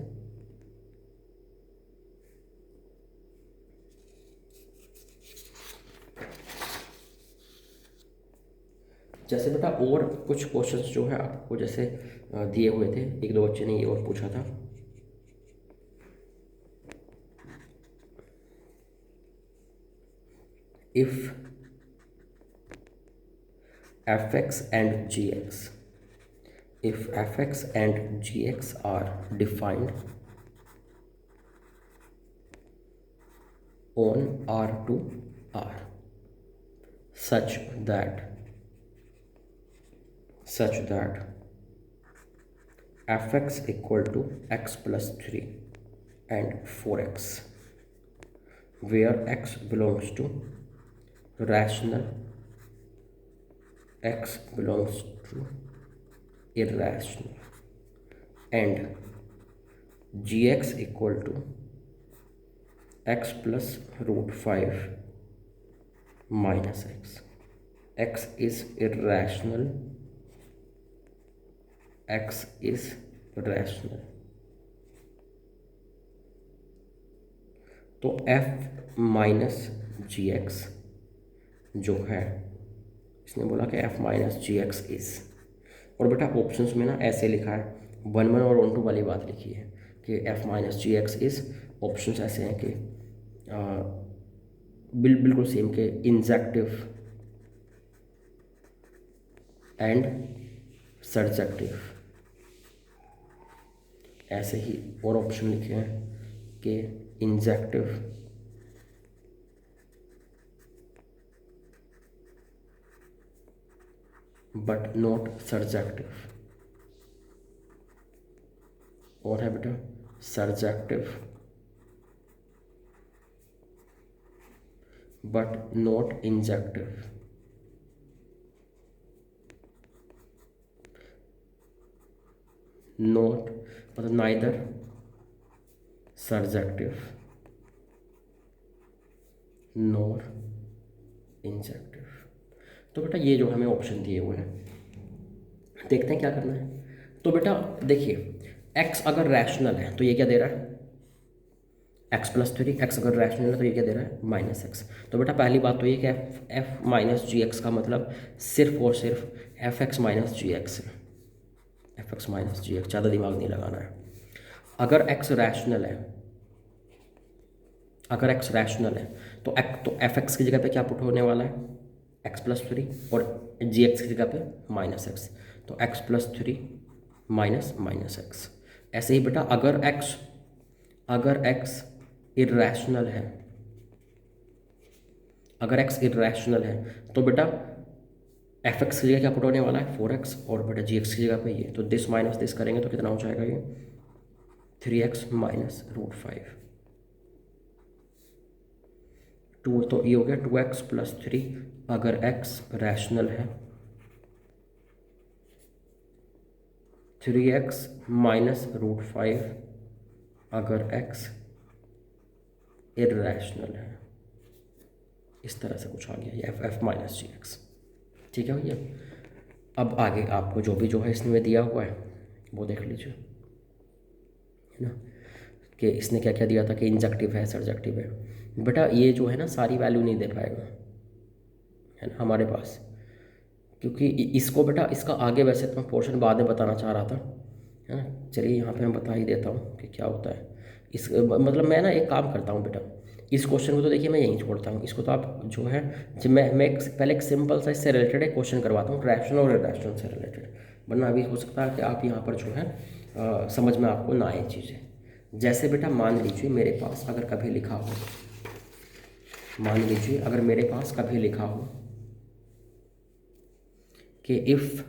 S1: जैसे बेटा और कुछ क्वेश्चंस जो है आपको जैसे दिए हुए थे, एक दो बच्चे ने ये और पूछा था। If fx and gx, if fx and gx are defined on R to R such that fx equal to x plus 3 and 4x, where x belongs to rational, x belongs to irrational, and gx equal to x plus root 5 minus x. X is irrational, x is rational. तो f minus g x जो है, इसने बोला कि f minus g x is, और बेटा options में ना ऐसे लिखा है, 1 1 और 1 2 वाली बात लिखी है कि f minus g x is, options ऐसे हैं कि बिल्कुल सेम के इंजेक्टिव एंड सर्जेक्टिव, ऐसे ही और ऑप्शन लिखे हैं कि इंजेक्टिव बट नॉट सर्जेक्टिव, और है बेटा surjective but not injective, not मतलब नाइदर सर्जेक्टिव नॉर इंजेक्टिव। तो बेटा ये जो हमें ऑप्शन दिए हुए हैं, देखते हैं क्या करना है। तो बेटा देखिए, x अगर रैशनल है तो ये क्या दे रहा है, x प्लस 3, x अगर रैशनल है तो ये क्या दे रहा है, माइनस एक्स। तो बेटा पहली बात तो ये कि f माइनस जी एक्स का मतलब सिर्फ और सिर्फ F x minus g x है, F x minus g x, ज़्यादा दिमाग नहीं लगाना है। अगर x रैशनल है, अगर x रैशनल है तो एफ एक्स की जगह पे क्या पुट होने वाला है, x प्लस 3, और जी एक्स की जगह पे माइनस एक्स, तो x plus 3 minus minus x. ऐसे ही बेटा अगर x इर्रेशनल है, अगर x इर्रेशनल है तो बेटा एफ एक्स की जगह क्या पुट होने वाला है, 4x, और बेटा जी एक्स की जगह पे ये, तो दिस माइनस दिस करेंगे तो कितना हो जाएगा ये 3x माइनस रूट 5, 2, तो ये हो गया 2x प्लस 3 अगर x रैशनल है, 3x माइनस रूट 5 अगर x इर्रेशनल है। इस तरह से कुछ आ गया ये एफ माइनस जी एक्स। ठीक है भैया, अब आगे आपको जो है इसमें दिया हुआ है वो देख लीजिए, है ना, कि इसने क्या क्या दिया था कि इंजेक्टिव है, सर्जेक्टिव है। बेटा ये जो है ना सारी वैल्यू नहीं दे पाएगा, है ना हमारे पास, क्योंकि इसको बेटा इसका आगे वैसे तो मैं पोर्शन बाद में बताना चाह रहा था, है ना। चलिए यहाँ पे मैं बता ही देता हूँ कि क्या होता है। इस मतलब मैं ना एक काम करता हूँ बेटा, इस क्वेश्चन को तो देखिए मैं यहीं छोड़ता हूँ, इसको तो आप जो है जब मैं पहले एक सिंपल सा इससे रिलेटेड एक क्वेश्चन करवाता हूँ, रैशनल और इरैशनल से रिलेटेड, वरना अभी हो सकता है कि आप यहाँ पर जो है समझ में आपको ना आए चीज़ें। जैसे बेटा मान लीजिए मेरे पास अगर कभी लिखा हो, मान लीजिए अगर मेरे पास कभी लिखा हो कि इफ़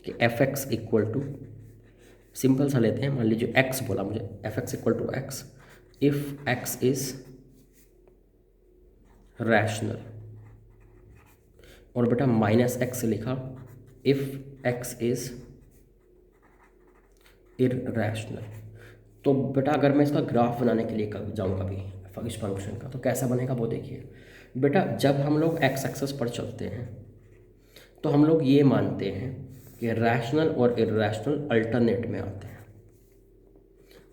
S1: कि f x equal to, simple सा लेते हैं, मान लीजिए एक्स बोला मुझे, f x equal to x, if x is rational, और बेटा माइनस एक्स लिखा इफ एक्स इज इररैशनल। तो बेटा अगर मैं इसका ग्राफ बनाने के लिए जाऊँ कभी इस फंक्शन का, तो कैसा बनेगा वो देखिए। बेटा जब हम लोग एक्स एक्सेस पर चलते हैं तो हम लोग ये मानते हैं कि रैशनल और इररैशनल अल्टरनेट में आते हैं,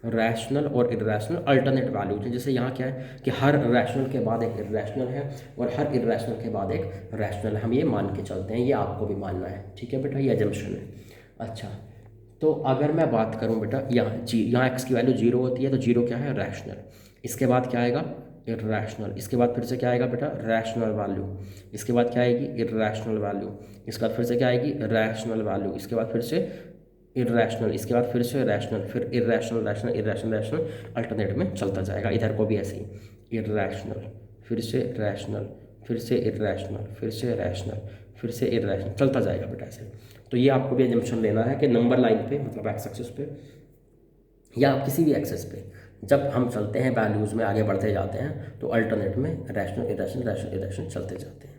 S1: रैशनल और इररैशनल अल्टरनेट वैल्यूज हैं। जैसे यहाँ क्या है कि हर रैशनल के बाद एक इररैशनल है और हर इररैशनल के बाद एक रैशनल है, हम ये मान के चलते हैं, ये आपको भी मानना है, ठीक है बेटा, ये एजम्पशन है। अच्छा, तो अगर मैं बात करूँ बेटा यहाँ एक्स की वैल्यू 0 होती है, तो 0 क्या है, रैशनल, इसके बाद क्या आएगा, इररैशनल, इसके बाद फिर से क्या आएगा बेटा, रैशनल वैल्यू, इसके बाद क्या आएगी, इररैशनल वैल्यू, इसके बाद फिर से क्या आएगी, रैशनल वैल्यू, इसके बाद फिर से इररैशनल, इसके बाद फिर से रैशनल, फिर irrational, rational, irrational, rational, alternate में चलता जाएगा, इधर को भी ऐसे ही। इर्रेशनल, फिर से रैशनल, फिर से इर्रेशनल, फिर से रैशनल, फिर से इर्रेशनल, चलता जाएगा बेटा ऐसे। तो ये आपको भी एजम्पशन लेना है कि नंबर लाइन पे मतलब एक्स एक्सिस पे या किसी भी एक्सेस पे जब हम चलते हैं वैल्यूज़ में आगे बढ़ते जाते हैं तो अल्टरनेट में रैशनल इरेशनल रैशनल इरेशनल चलते जाते हैं।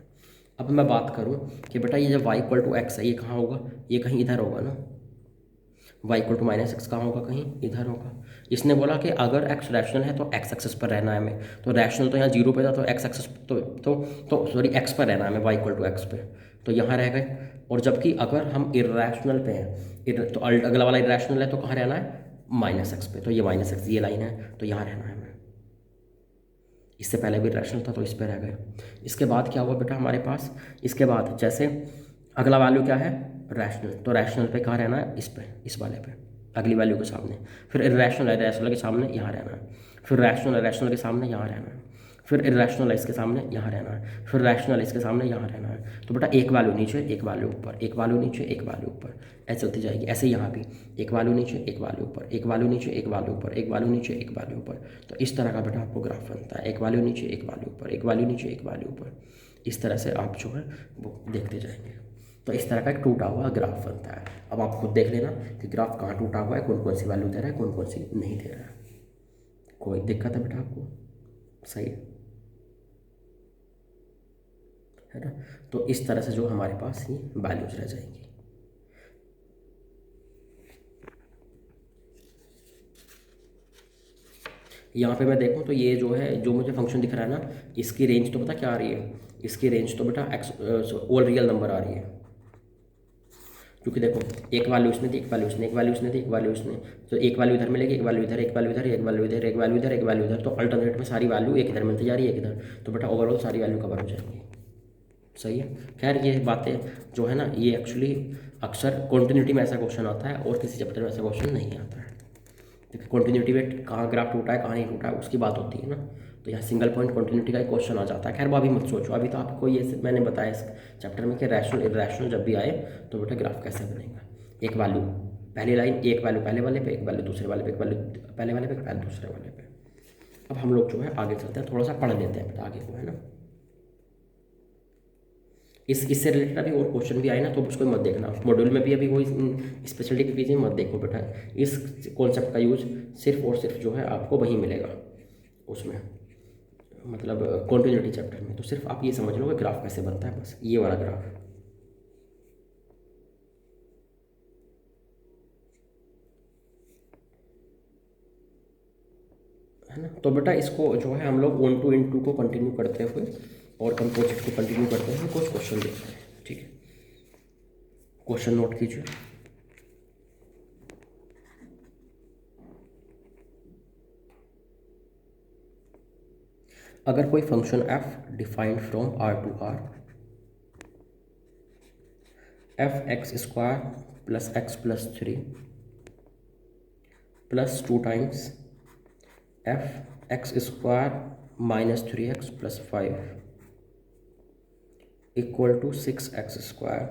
S1: अब मैं बात करूं कि बेटा ये जब y इक्वल टू एक्स है ये कहाँ होगा, ये कहीं इधर होगा ना, y equal to minus x कहाँ होगा, कहीं इधर होगा। इसने बोला कि अगर x रैशनल है तो x एक्सेस पर रहना है हमें, तो रैशनल तो यहाँ जीरो पे था तो x एक्सेस तो सॉरी x पर रहना है हमें, y इक्वल टू एक्स पे, तो यहाँ रह गए। और जबकि अगर हम इर्रेशनल पे हैं तो अगला वाला इर्रेशनल है तो कहाँ रहना है, माइनस एक्स पे, तो ये माइनस एक्स ये लाइन है तो यहाँ रहना है हमें। इससे पहले भी रैशनल था तो इस पे रह गए। इसके बाद क्या हुआ बेटा हमारे पास, इसके बाद जैसे अगला वैल्यू क्या है, रैशनल, तो रैशनल पे कहाँ रहना है, इस पे, इस वाले पे, अगली वैल्यू के सामने। फिर इर्रेशनल है, रैशनल के सामने यहाँ रहना है। फिर रैशनल है, रैशनल के सामने यहाँ रहना है। फिर इर्रेशनल है, इसके सामने यहाँ रहना है। फिर रैशनल इसके सामने यहाँ रहना है। तो बेटा एक वैल्यू नीचे, एक वैल्यू ऊपर, एक वैल्यू नीचे, एक वैल्यू ऊपर, ऐसे चलती जाएगी। ऐसे यहाँ भी एक वैल्यू नीचे, एक वैल्यू ऊपर, एक वैल्यू नीचे, एक वैल्यू ऊपर, एक वैल्यू नीचे, एक वैल्यू ऊपर। तो इस तरह का बेटा आपको ग्राफ बनता है, एक वैल्यू नीचे, एक वैल्यू ऊपर, एक वैल्यू नीचे, एक वैल्यू ऊपर। इस तरह से आप जो है वो देखते जाएंगे। तो इस तरह का एक टूटा हुआ ग्राफ बनता है। अब आप खुद देख लेना कि ग्राफ कहाँ टूटा हुआ है, कौन कौन सी वैल्यू दे रहा है, कौन कौन सी नहीं दे रहा है। कोई दिक्कत है बेटा आपको, सही है ना। तो इस तरह से जो हमारे पास ये वैल्यूज रह जाएंगी। यहाँ पे मैं देखूँ तो ये जो है जो मुझे फंक्शन दिख रहा है ना, इसकी रेंज तो पता क्या आ रही है, इसकी रेंज तो बेटा एक्स ऑल रियल नंबर आ रही है। क्योंकि देखो एक वैल्यू इसने दी, एक वैल्यू इसने, एक वैल्यू इसने दी, एक वैल्यू इसने, तो एक वैल्यू इधर मिलेगी, एक वैल्यू इधर, एक वैल्यू इधर, एक वैल्यू इधर, एक वैल्यू इधर, एक वैल्यू इधर, तो अल्टरनेट में सारी वैल्यू एक इधर मिलती जा रही है, एक इधर, तो बेटा ओवरऑल सारी वैल्यू कवर हो जाएंगी। सही है। खैर ये बातें जो है ना ये एक्चुअली अक्सर कॉन्टिन्यूटी में ऐसा क्वेश्चन आता है और किसी चैप्टर में ऐसा क्वेश्चन नहीं आता है। देखिए कॉन्टिन्यूटी में कहाँ ग्राफ टूटा है, कहाँ नहीं टूटा है उसकी बात होती है ना, तो यहाँ सिंगल पॉइंट कॉन्टिन्यूटी का एक क्वेश्चन आ जाता है। खैर वो अभी मत सोचो, अभी तो आपको ये मैंने बताया इस चैप्टर में कि रैशनल इर्रेशनल जब भी आए तो बेटा ग्राफ कैसे बनेगा। एक वैल्यू पहली लाइन, एक वैल्यू पहले वाले पे, एक वैल्यू दूसरे वाले पे, एक वैल्यू पहले वाले पे, एक वैल्यू दूसरे वाले पे। अब हम लोग जो है आगे चलते हैं, थोड़ा सा पढ़ लेते हैं बेटा आगे को, है ना। इससे रिलेटेड अभी और क्वेश्चन भी आए ना तो उसको मत देखना, मॉड्यूल में भी अभी कोई स्पेशलिटी की चीज़ें मत देखो बेटा। इस कॉन्सेप्ट का यूज सिर्फ और सिर्फ जो है आपको वहीं मिलेगा उसमें, मतलब कॉन्टिन्यूटी चैप्टर में। तो सिर्फ आप ये समझ लो कि ग्राफ कैसे बनता है, बस ये वाला ग्राफ, है ना। तो बेटा इसको जो है हम लोग 1 to इन 2 को कंटिन्यू करते हुए और कंपोजिट को कंटिन्यू करते हुए कुछ क्वेश्चन देखते हैं, ठीक है। क्वेश्चन नोट कीजिए। अगर कोई function f defined from R to R f x square plus x plus 3 plus 2 times f x square minus 3x plus 5 equal to 6x square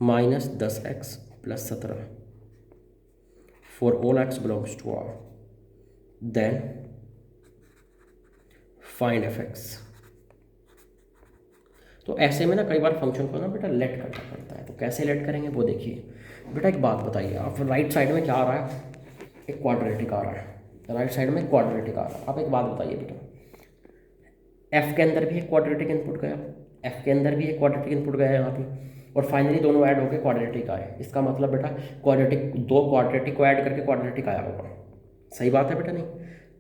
S1: minus 10x plus 17 for all x belongs to R, then find f x. तो ऐसे में ना कई बार function को ना बेटा late करना पड़ता है, तो कैसे लेट करेंगे वो देखिए। बेटा एक बात बताइए, आप राइट साइड में क्या आ रहा है, एक क्वाड्रेटिक आ रहा है, राइट साइड में क्वाड्रेटिक आ रहा है। आप एक बात बताइए बेटा, एफ के अंदर भी एक क्वाड्रेटिक इनपुट गया, एफ के अंदर भी एक क्वाड्रेटिक इनपुट गया यहाँ पे, और फाइनली दोनों ऐड होकर क्वाड्रेटिक आए। इसका मतलब बेटा क्वाड्रेटिक, दो क्वाड्रेटिक को ऐड करके क्वाड्रेटिक आया होगा। सही बात है बेटा, नहीं?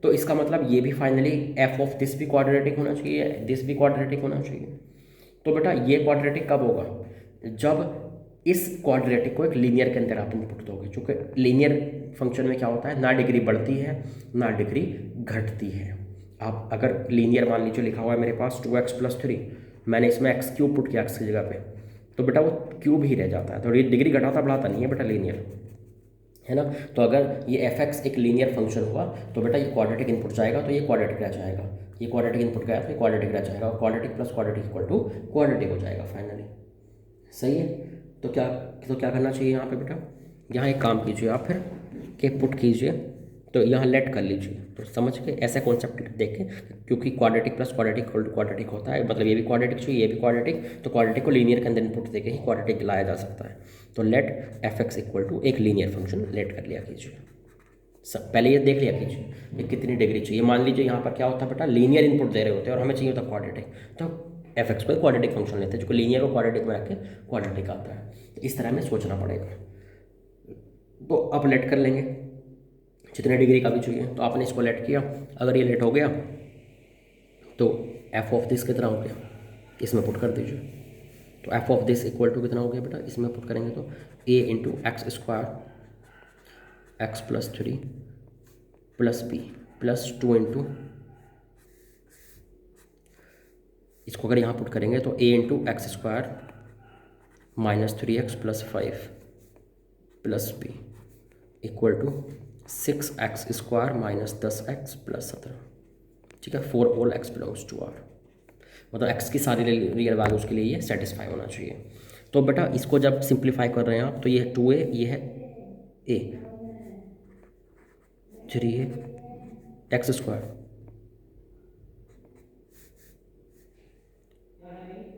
S1: तो इसका मतलब ये भी फाइनली एफ ऑफ दिस भी क्वाड्रेटिक होना चाहिए, दिस भी क्वाड्रेटिक होना चाहिए। तो बेटा ये क्वाड्रेटिक कब होगा, जब इस क्वाड्रेटिक को एक लीनियर के अंदर आप इनपुट दोगे। चूँकि लीनियर फंक्शन में क्या होता है, ना डिग्री बढ़ती है ना डिग्री घटती है। आप अगर लीनियर मान लीजिए लिखा हुआ है मेरे पास 2x प्लस 3, मैंने इसमें एक्स क्यूब पुट किया एक्स की जगह पे, तो बेटा वो क्यूब ही रह जाता है, तो ये डिग्री घटाता बढ़ाता नहीं है बेटा, लीनियर है ना। तो अगर ये एफ एक्स एक लीनियर फंक्शन हुआ तो बेटा ये क्वाड्रेटिक इनपुट जाएगा तो ये क्वाड्रेटिक रह जाएगा, ये क्वाड्रेटिक इनपुट गया तो ये क्वाड्रेटिक रह जाएगा, और quadratic plus quadratic equal to quadratic हो जाएगा फाइनली। सही है। तो क्या करना चाहिए यहाँ पे बेटा, यहाँ एक काम कीजिए आप फिर कि पुट कीजिए, तो यहाँ लेट कर लीजिए, तो समझ के ऐसा कॉन्सेप्ट देख के, क्योंकि क्वाड्रेटिक प्लस क्वाड्रेटिक क्वाड्रेटिक होता है, मतलब ये भी क्वाड्रेटिक चाहिए ये भी क्वाड्रेटिक, तो क्वाड्रेटिक को लीनियर के अंदर इनपुट देके ही क्वाड्रेटिक लाया जा सकता है। तो let F x equal to एक लीनियर फंक्शन लेट कर लिया कीजिए। सब पहले ये देख लिया कीजिए ये कितनी डिग्री चाहिए। मान लीजिए यहाँ पर क्या होता है बेटा, लीनियर इनपुट दे रहे होते हैं और हमें चाहिए होता क्वाड्रेटिक, तो एफ एक्स को क्वाड्रेटिक फंक्शन लेते हैं जो लीनियर को क्वाड्रेटिक में रख के क्वाड्रेटिक आता है। तो इस तरह हमें सोचना पड़ेगा। तो अब लेट कर लेंगे जितने डिग्री का भी चाहिए, तो आपने इसको लेट किया, अगर ये लेट हो गया तो एफ ऑफ दिस कितना हो गया, इसमें पुट कर दीजिए। तो F of this equal to कितना हो गया बेटा, इसमें पुट करेंगे तो A into X square X plus 3 प्लस बी प्लस 2 इंटू, इसको अगर यहाँ पुट करेंगे तो A into X square minus 3x plus 5 plus B equal to 6x square minus 10x plus 17। ठीक है, for all x belongs to R, मतलब x की सारी रियल वैल्यूज़ के लिए ये सेटिस्फाई होना चाहिए। तो बेटा इसको जब सिंप्लीफाई कर रहे हैं आप, तो ये है 2a, ये है a, 3a x square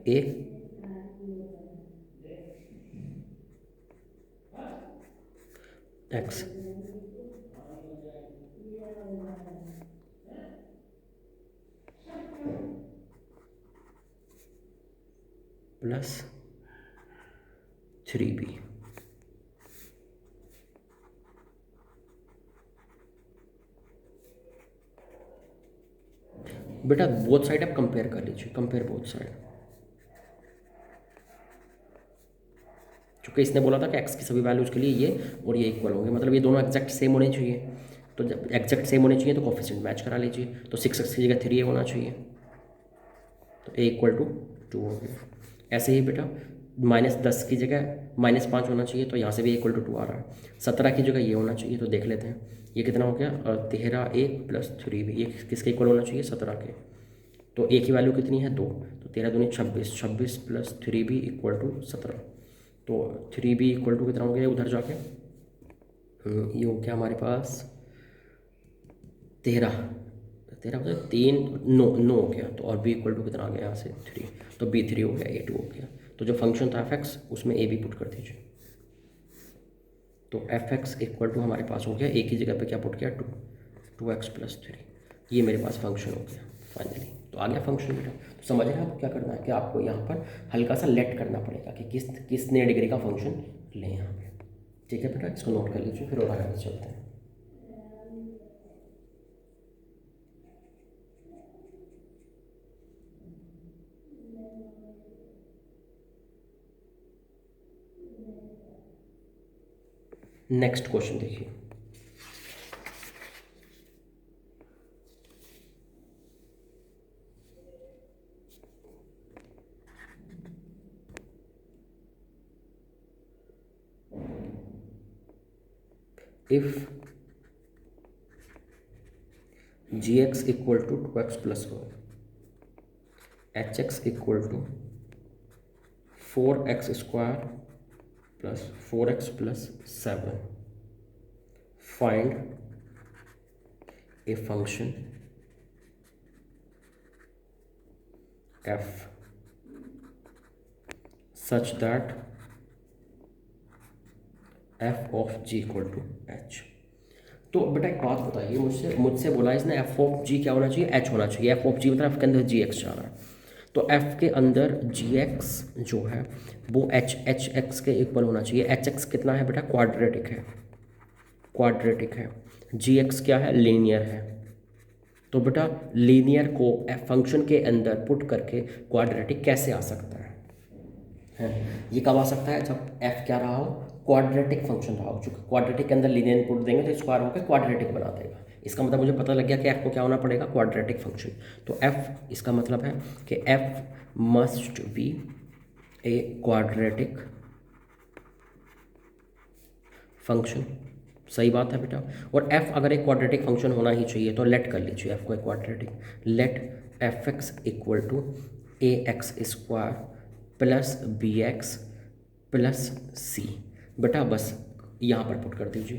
S1: a x plus 3b। बेटा बोथ साइड आप कंपेयर कर लीजिए, कंपेयर बोथ साइड, क्योंकि इसने बोला था कि x की सभी वैल्यूज़ के लिए ये और ये इक्वल होंगे, मतलब ये दोनों एग्जैक्ट सेम होने चाहिए। तो जब एग्जैक्ट सेम होने चाहिए तो कोफिशिएंट मैच करा लीजिए, तो 6x की जगह 3a होना चाहिए, तो a इक्वल टू 2 हो गया। ऐसे ही बेटा -10 की जगह -5 होना चाहिए, तो यहाँ से भी इक्वल टू 2 आ रहा है। 17 की जगह ये होना चाहिए, तो देख लेते हैं ये कितना हो गया, 13a प्लस 3b, ये किसके इक्वल होना चाहिए, 17 के। तो a की वैल्यू कितनी है 2, तो 13 दूनी 26, 26 प्लस 3b इक्वल टू 17। तो 3b इक्वल टू कितना हो गया उधर जाके, ये हो गया हमारे पास 13 मतलब 3 9 हो गया, तो और b इक्वल टू कितना आ गया यहाँ से 3, तो b 3 हो गया, a 2 हो गया। तो जो फंक्शन था एफ एक्स उसमें a भी पुट कर दीजिए, तो एफ एक्स इक्वल टू हमारे पास हो गया, a की जगह पे क्या पुट किया 2x प्लस 3, ये मेरे पास फंक्शन हो गया फाइनली। तो आ गया फंक्शन बेटा। तो समझ रहे हैं आप क्या करना है कि आपको यहाँ पर हल्का सा लेट करना पड़ेगा कि किसने डिग्री का फंक्शन लें यहाँ पे। ठीक है बेटा, इसको नोट कर लीजिए, फिर और आगे चलते हैं। नेक्स्ट क्वेश्चन देखिए, if gx equal to 2x plus 1, hx equal to 4x square plus 4x plus 7, find a function f such that f of g equal to h। तो बेटा एक बात बताइए, मुझसे बोला इसने f ऑफ g क्या होना चाहिए, h होना चाहिए। f ऑफ g मतलब f के अंदर gx जा रहा है, तो f के अंदर gx जो है वो hx के इक्वल होना चाहिए। hx कितना है बेटा, क्वाड्रेटिक है, क्वाड्रेटिक है। gx क्या है, लीनियर है। तो बेटा लीनियर को f फंक्शन के अंदर पुट करके क्वाड्रेटिक कैसे आ सकता है? ये कब आ सकता है, जब f क्या रहा हो, क्वाड्रेटिक फंक्शन रहा हो। चूँकि क्वाड्रेटिक के अंदर लीनियर इनपुट देंगे तो स्क्वायर होकर क्वाड्रेटिक बना देगा। इसका मतलब मुझे पता लग गया कि f को क्या होना पड़ेगा, क्वाड्रेटिक फंक्शन। तो f इसका मतलब है कि f must be a quadratic function. सही बात है बेटा। और f अगर एक क्वाड्रेटिक फंक्शन होना ही चाहिए तो लेट कर लीजिए f को एक quadratic, let F x equal to A X square plus B X plus C. बेटा बस यहाँ पर पुट कर दीजिए,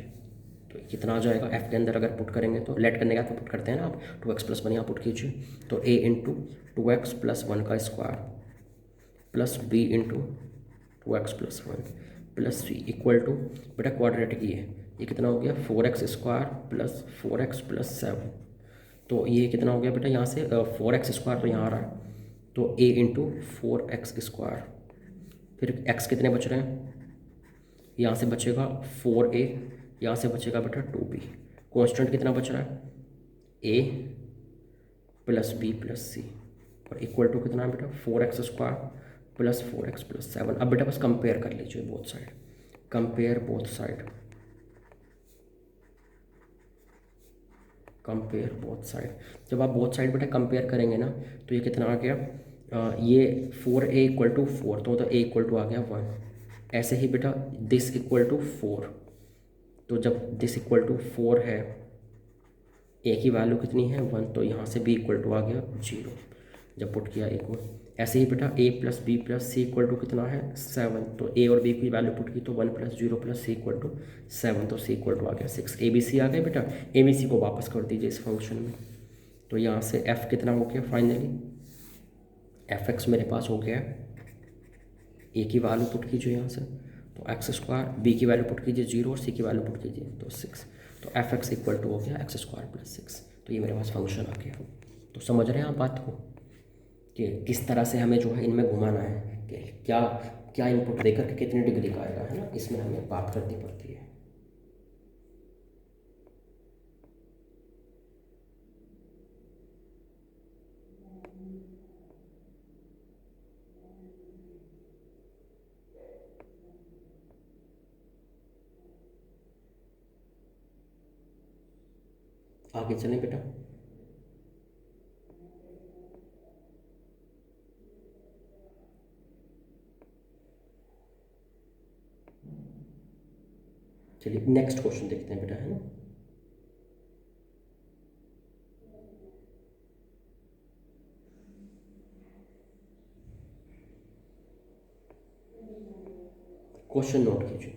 S1: तो कितना आ जाएगा एफ के अंदर अगर पुट करेंगे तो लेट करने का तो पुट करते हैं ना आप, 2x+1 यहाँ पुट कीजिए तो a इंटू 2x+1 का square plus b into 2x+1 plus c equal to, बेटा क्वाड्रेटिक ये कितना हो गया 4x² प्लस 4x+7। तो ये कितना हो गया बेटा यहाँ से 4x² तो यहाँ आ रहा है तो a इंटू 4x², फिर x कितने बच रहे हैं, यहाँ से बचेगा 4a, यहाँ से बचेगा बेटा 2b, कांस्टेंट कितना बच रहा है a plus b plus c और इक्वल टू कितना है बेटा 4x² प्लस 4x+7। अब बेटा बस कंपेयर कर लीजिए both side, compare both side, compare both side. जब आप बोथ साइड बेटा कंपेयर करेंगे ना तो ये कितना आ गया, ये 4a इक्वल टू 4 तो a इक्वल टू आ गया 1। ऐसे ही बेटा दिस इक्वल टू 4, तो जब दिस इक्वल टू 4 है a की वैल्यू कितनी है 1, तो यहाँ से b इक्वल टू आ गया 0 जब पुट किया a को। ऐसे ही बेटा a plus B plus c equal to कितना है 7, तो a और b की वैल्यू पुट की तो 1 + 0 + c इक्वल टू 7, तो c इक्वल टू आ गया 6। a b c आ गए बेटा, a b c को वापस कर दीजिए इस फंक्शन में, तो यहाँ से f कितना हो गया फाइनली, fx मेरे पास हो गया, a की वैल्यू पुट कीजिए यहाँ से तो x², b की वैल्यू पुट कीजिए 0 और c की वैल्यू पुट कीजिए तो 6, तो fx इक्वल टू हो गया x² + 6। तो ये मेरे पास फंक्शन आ गया। तो समझ रहे हैं आप बात को कि किस तरह से हमें जो है इनमें घुमाना है, कि क्या क्या इनपुट देकर के कितनी डिग्री का आएगा, है ना, इसमें हमें बात करनी पड़ती है। आगे चलें बेटा। चलिए नेक्स्ट क्वेश्चन देखते हैं बेटा, है ना। क्वेश्चन नोट कीजिए।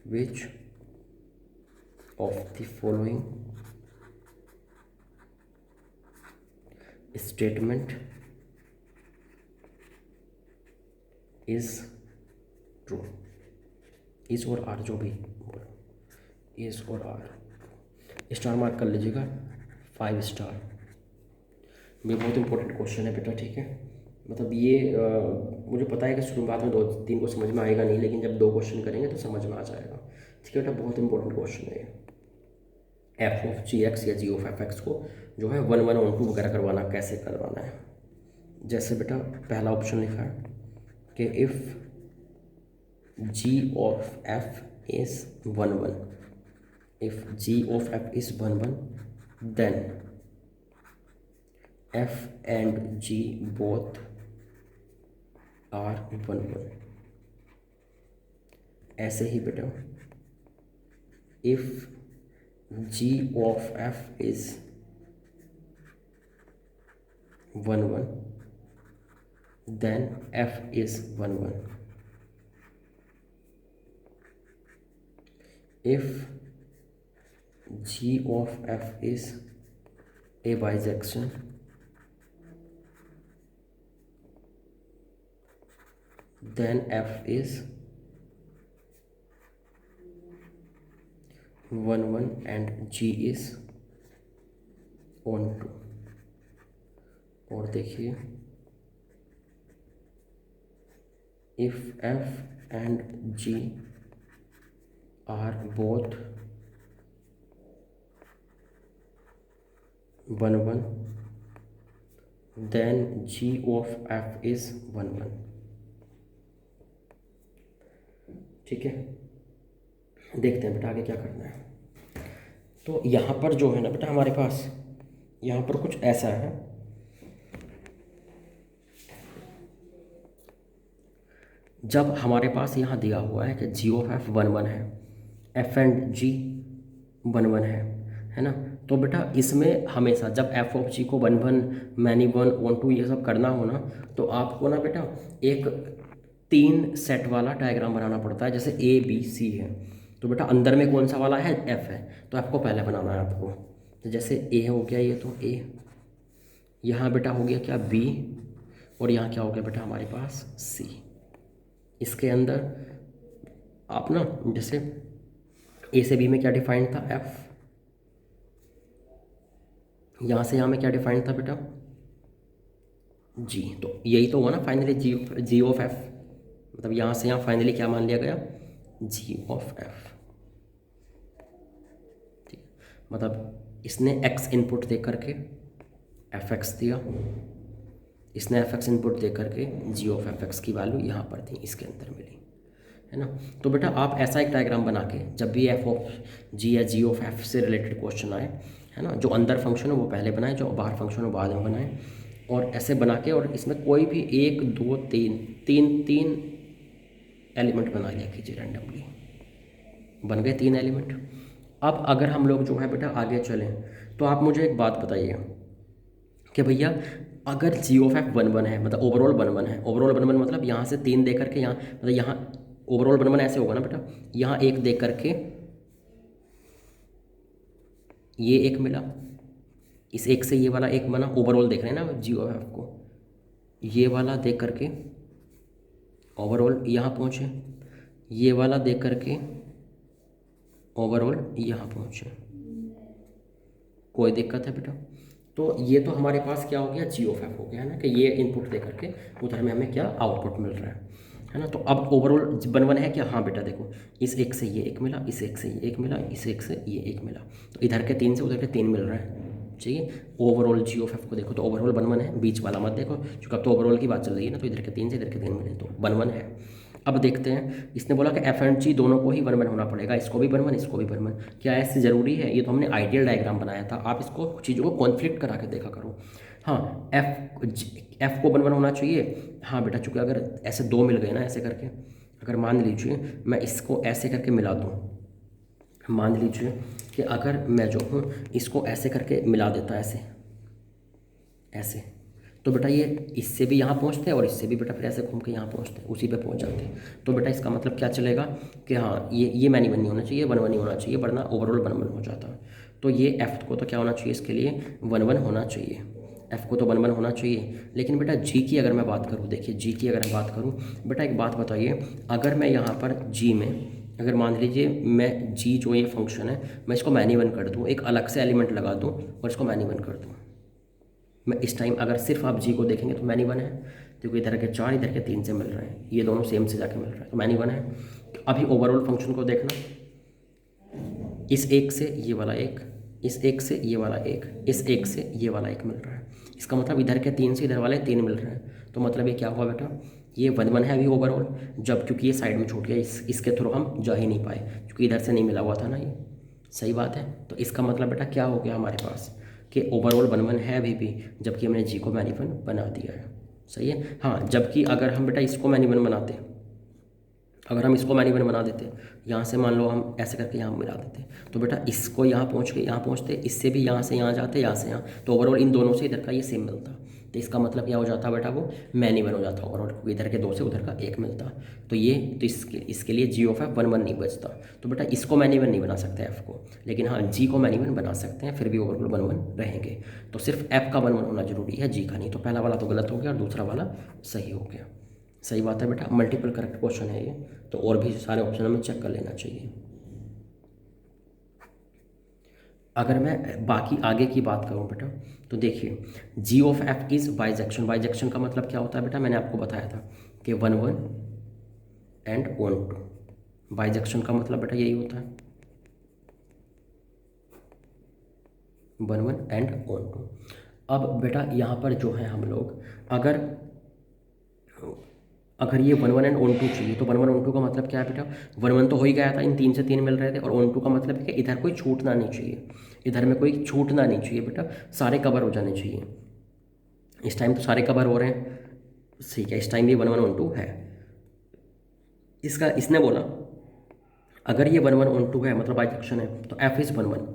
S1: Which of the following statement is true? इस और आर जो भी बोलो, इस और आर स्टार मार्क कर लीजिएगा, 5 स्टार। ये बहुत इंपॉर्टेंट क्वेश्चन है बेटा, ठीक है। मतलब ये मुझे पता है कि शुरुआत में 2-3 को समझ में आएगा नहीं, लेकिन जब 2 क्वेश्चन करेंगे तो समझ में आ जाएगा, ठीक है बेटा। बहुत इंपॉर्टेंट क्वेश्चन है ये। f(g(x) या g(f(x) को जो है 1 1 on 2 वगैरह करवाना, कैसे करवाना है। जैसे बेटा पहला ऑप्शन लिखा है कि if g(f) is 1 1, if g(f) is 1 1 then f and g both are 1 1। ऐसे ही बेटा if g(f) is 1 1 then f is 1 1। if g(f) is a bisection then f is 1 1 and g is on 2। और देखिए if f and g are both 1 1 then g of f is 1 1। ठीक है, देखते हैं बेटा आगे क्या करना है। तो यहाँ पर जो है ना बेटा हमारे पास यहाँ पर कुछ ऐसा है, जब हमारे पास यहाँ दिया हुआ है कि जी ऑफ एफ 1 1 है, एफ एंड जी 1 1 है ना, तो बेटा इसमें हमेशा जब एफ ऑफ जी को 1 1 मैनी 1 1 2 ये सब करना हो ना, तो आपको ना बेटा एक 3 सेट वाला डायग्राम बनाना पड़ता है। जैसे ए बी सी है, तो बेटा अंदर में कौन सा वाला है, एफ है, तो आपको पहले बनाना है आपको। तो जैसे ए हो गया, ये तो ए, यहाँ बेटा हो गया क्या बी, और यहाँ क्या हो गया बेटा हमारे पास सी। इसके अंदर आप ना जैसे ए से बी में क्या डिफाइंड था, एफ, यहाँ से यहाँ में क्या डिफाइंड था बेटा, जी। तो यही तो हुआ ना फाइनली जी ऑफ एफ, मतलब यहाँ से यहाँ फाइनली क्या मान लिया गया, जी ऑफ एफ। ठीक, मतलब इसने एक्स इनपुट दे करके एफ एक्स दिया, इसने एफ एक्स इनपुट दे करके जी ऑफ एफ एक्स की वैल्यू यहाँ पर थी, इसके अंदर मिली, है ना। तो बेटा आप ऐसा एक डायग्राम बना के जब भी एफ ऑफ जी या जी ऑफ एफ से रिलेटेड क्वेश्चन आए, है ना, जो अंदर फंक्शन हो वो पहले बनाए, जो बाहर फंक्शन हो बाद में बनाए, और ऐसे बना के, और इसमें कोई भी 1 2 3 3 एलिमेंट बना लिया कीजिए रैंडमली, बन गए 3 एलिमेंट। अब अगर हम लोग जो है बेटा आगे चलें, तो आप मुझे एक बात बताइए कि भैया अगर जी ऑफ एफ 1 1 है, मतलब ओवरऑल 1 1 है, ओवरऑल 1 1 मतलब यहाँ से 3 दे करके यहाँ, मतलब यहाँ ओवरऑल 1 1 ऐसे होगा ना बेटा, यहाँ 1 दे करके ये 1 मिला, इस 1 से ये वाला 1 बना, ओवरऑल देख रहे हैं ना जी ऑफ एफ को, ये वाला दे करके ओवरऑल यहाँ पहुँचे, ये वाला दे करके ओवरऑल यहाँ पहुँचे, कोई दिक्कत है बेटा। तो ये तो हमारे पास क्या हो गया, जी ऑफ एफ हो गया, है ना, कि ये इनपुट दे करके उधर में हमें क्या आउटपुट मिल रहा है ना। तो अब ओवरऑल 1 1 है क्या, हाँ बेटा देखो, इस 1 से ये 1 मिला, इस 1 से ये 1 मिला, इस 1 से ये 1 मिला, तो इधर के 3 से उधर के 3 मिल रहा है। चाहिए ओवरऑल जी ऑफ एफ को देखो, तो ओवरऑल 1 1 है, बीच वाला मत देखो, क्योंकि अब तो ओवरऑल की बात चल रही है ना, तो इधर के 3 से इधर के 3 मिले, तो 1 1 है। अब देखते हैं, इसने बोला कि एफ एंड जी दोनों को ही 1 1 होना पड़ेगा, इसको भी 1 1 इसको भी 1 1। क्या ऐसे ज़रूरी है, ये तो हमने आइडियल डायग्राम बनाया था, आप इसको चीज़ों को कॉन्फ्लिक्ट करा के देखा करो। हाँ एफ को 1 1 होना चाहिए, हाँ बेटा, चूँकि अगर ऐसे 2 मिल गए ना ऐसे करके, अगर मान लीजिए मैं इसको ऐसे करके मिला दूँ, मान लीजिए कि अगर मैं जो हूँ इसको ऐसे करके मिला देता, ऐसे ऐसे, तो बेटा ये इससे भी यहाँ पहुँचते हैं और इससे भी बेटा फिर ऐसे घूम के यहाँ पहुँचते हैं, उसी पे पहुँच जाते हैं। तो बेटा इसका मतलब क्या चलेगा कि हाँ ये मैनी वन नहीं होना चाहिए, 1 1 ही होना चाहिए, वरना ओवरऑल 1 1 हो जाता है। तो ये एफ को तो क्या होना चाहिए, इसके लिए 1 1 होना चाहिए, एफ को तो 1 1 होना चाहिए। लेकिन बेटा जी की अगर मैं बात करूँ, देखिए जी की अगर मैं बात करूँ, बेटा एक बात बताइए, अगर मैं यहाँ पर जी में, अगर मान लीजिए मैं जी जो ये फंक्शन है मैं इसको मैनी वन कर दूँ, एक अलग से एलिमेंट लगा दूँ और इसको मैनी वन कर दूँ, मैं इस टाइम अगर सिर्फ आप जी को देखेंगे तो मैनी वन है, क्योंकि इधर के 4 इधर के 3 से मिल रहे हैं, ये दोनों सेम से जाके मिल रहे हैं, तो मैनी वन है। अभी ओवरऑल फंक्शन को देखना, इस 1 से ये वाला 1, इस 1 से ये वाला 1, इस 1 से ये वाला 1 मिल रहा है, इसका मतलब इधर के 3 से इधर वाले 3 मिल रहे हैं। तो मतलब ये क्या हुआ बेटा, ये 1 1 है अभी ओवरऑल, जब क्योंकि ये साइड में छूट गया, इसके थ्रू हम जा ही नहीं पाए, क्योंकि इधर से नहीं मिला हुआ था ना ये, सही बात है। तो इसका मतलब बेटा क्या हो गया हमारे पास कि ओवरऑल 1 1 है अभी भी, जबकि हमने जी को मैनी वन बना दिया है, सही है। हाँ जबकि अगर हम बेटा इसको मैनी वन बनाते, अगर हम इसको मैनी वन बना देते, यहाँ से मान लो हम ऐसे करके यहाँ मिला देते, तो बेटा इसको यहाँ पहुँच के यहाँ पहुँचते, इससे भी यहाँ से यहाँ जाते, यहाँ से यहाँ, तो ओवरऑल इन दोनों से इधर का ये सेम मिलता। तो इसका मतलब क्या हो जाता बेटा, वो मैनी वन हो जाता ओवरऑल, इधर के 2 से उधर का 1 मिलता। तो ये तो इसके लिए जी ऑफ एफ 1 1 नहीं बचता। तो बेटा इसको मैनी वन नहीं बना सकते एफ को, लेकिन हाँ जी को मैनी वन बना सकते हैं, फिर भी ओवरऑल 1 1 रहेंगे। तो सिर्फ एफ का 1 1 होना जरूरी है, जी का नहीं। तो पहला वाला तो गलत हो गया और दूसरा वाला सही हो गया, सही बात है बेटा। मल्टीपल करेक्ट क्वेश्चन है ये, तो और भी सारे ऑप्शन हमें चेक कर लेना चाहिए। अगर मैं बाकी आगे की बात करूं बेटा, तो देखिए G of F is bijection. Bijection का मतलब क्या होता है बेटा, मैंने आपको बताया था कि 1 1 एंड 1 2। बाइजेक्शन का मतलब बेटा यही होता है 1 1 एंड 1 2। अब बेटा यहाँ पर जो है हम लोग अगर अगर ये 1 1 एंड 1 2 चाहिए, तो 1 1 1 2 का मतलब क्या है बेटा, 1 1 तो हो ही गया था, इन 3 से 3 मिल रहे थे, और 1 2 का मतलब है कि इधर कोई छूटना नहीं चाहिए, इधर में कोई छूटना नहीं चाहिए बेटा, सारे कवर हो जाने चाहिए। इस टाइम तो सारे कवर हो रहे हैं, ठीक है, इस टाइम ये 1 1 1 2 है। इसका इसने बोला अगर ये 1 1 1 2 है मतलब बाइजेक्शन है, तो एफ इज़ 1 1।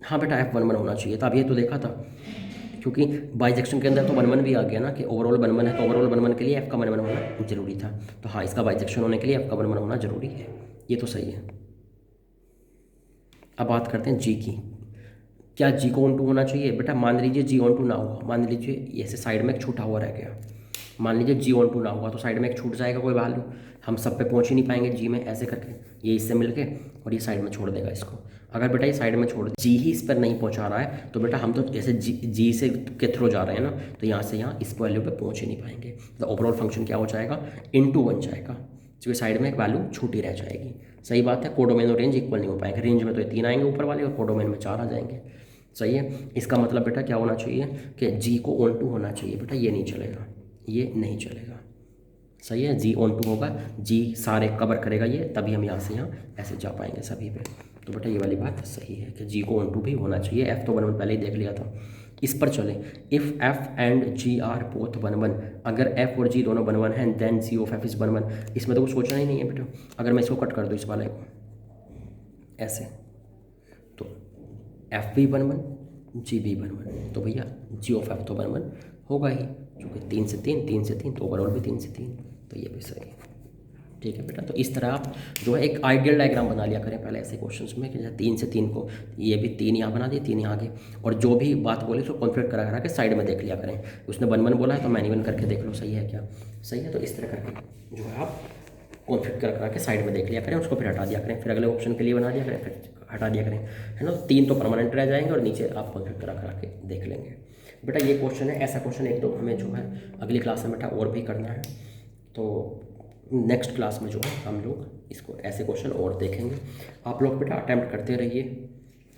S1: हाँ बेटा एफ 1 1 होना चाहिए था, अब ये तो देखा था, क्योंकि बाइजेक्शन के अंदर तो 1 1 भी आ गया ना कि ओवरऑल 1 1 है, तो ओवरऑल 1 1 के लिए एफ का 1 1 होना जरूरी था। तो हाँ, इसका बाइजेक्शन होने के लिए एफ का 1 1 होना जरूरी है, ये तो सही है। अब बात करते हैं जी की। क्या जी को ऑन टू होना चाहिए बेटा, मान लीजिए जी ऑन टू ना हुआ, मान लीजिए ऐसे साइड में एक छूटा हुआ रह गया, मान लीजिए जी ऑन टू ना हुआ, तो साइड में एक छूट जाएगा कोई वैल्यू, हम सब पे पहुंच ही नहीं पाएंगे जी में, ऐसे करके ये इससे मिलके और ये साइड में छोड़ देगा इसको। अगर बेटा ये साइड में छोड़ जी ही इस पर नहीं पहुंचा रहा है, तो बेटा हम तो जैसे जी से के थ्रू जा रहे हैं ना, तो यहाँ से यहाँ इस वैल्यू पे पहुंच ही नहीं पाएंगे, तो ओवरऑल फंक्शन क्या हो जाएगा, इनटू बन जाएगा, क्योंकि साइड में एक वैल्यू छूटी रह जाएगी। सही बात है, कोडोमेन और रेंज इक्वल नहीं हो पाएंगे, रेंज में तो ये 3 आएंगे ऊपर वाले और कोडोमेन में 4 आ जाएंगे। सही है, इसका मतलब बेटा क्या होना चाहिए कि जी को ऑन टू होना चाहिए बेटा, ये नहीं चलेगा, ये नहीं चलेगा। सही है, जी ऑन टू होगा, जी सारे कवर करेगा ये, तभी हम यहाँ से यहाँ ऐसे जा पाएंगे सभी पे। तो बेटा ये वाली बात सही है कि जी को ऑन टू भी होना चाहिए। एफ तो 1 1 पहले ही देख लिया था। इस पर चले, if f and g are both 1 1, अगर एफ और जी दोनों 1 1 हैं, then g of F is 1 1। इसमें तो कुछ सोचना ही नहीं है बेटा। अगर मैं इसको कट कर दूँ इस वाले को ऐसे, तो एफ भी 1 1 जी भी 1 1, तो भैया जी ऑफ एफ तो 1 1 होगा ही, क्योंकि 3 से 3 3 से 3, तो ओवरऑल भी 3 से 3, तो ये भी सही है। ठीक है बेटा, तो इस तरह आप जो है एक आइडियल डायग्राम बना लिया करें पहले ऐसे क्वेश्चंस में, कि जैसे 3 से 3 को ये भी 3 यहाँ बना दिए, 3 यहाँ आगे, और जो भी बात बोले उसको कॉन्फ्लिक्ट करा करा के साइड में देख लिया करें। उसने 1 1 बोला है तो मैन्युअल करके देख लो सही है क्या, सही है, तो इस तरह करके जो है आप कॉन्फ्लिक्ट करा के साइड में देख लिया करें, उसको फिर हटा दिया करें, फिर अगले ऑप्शन के लिए बना दिया करें, फिर हटा दिया करें, है ना। 3 तो परमानेंट रह जाएंगे और नीचे आप कॉन्फ्लिक्ट करा के देख लेंगे। बेटा ये क्वेश्चन है, ऐसा क्वेश्चन एक दो हमें जो है अगली क्लास में बेटा और भी करना है, तो नेक्स्ट क्लास में जो है हम लोग इसको ऐसे क्वेश्चन और देखेंगे। आप लोग बेटा अटैम्प्ट करते रहिए,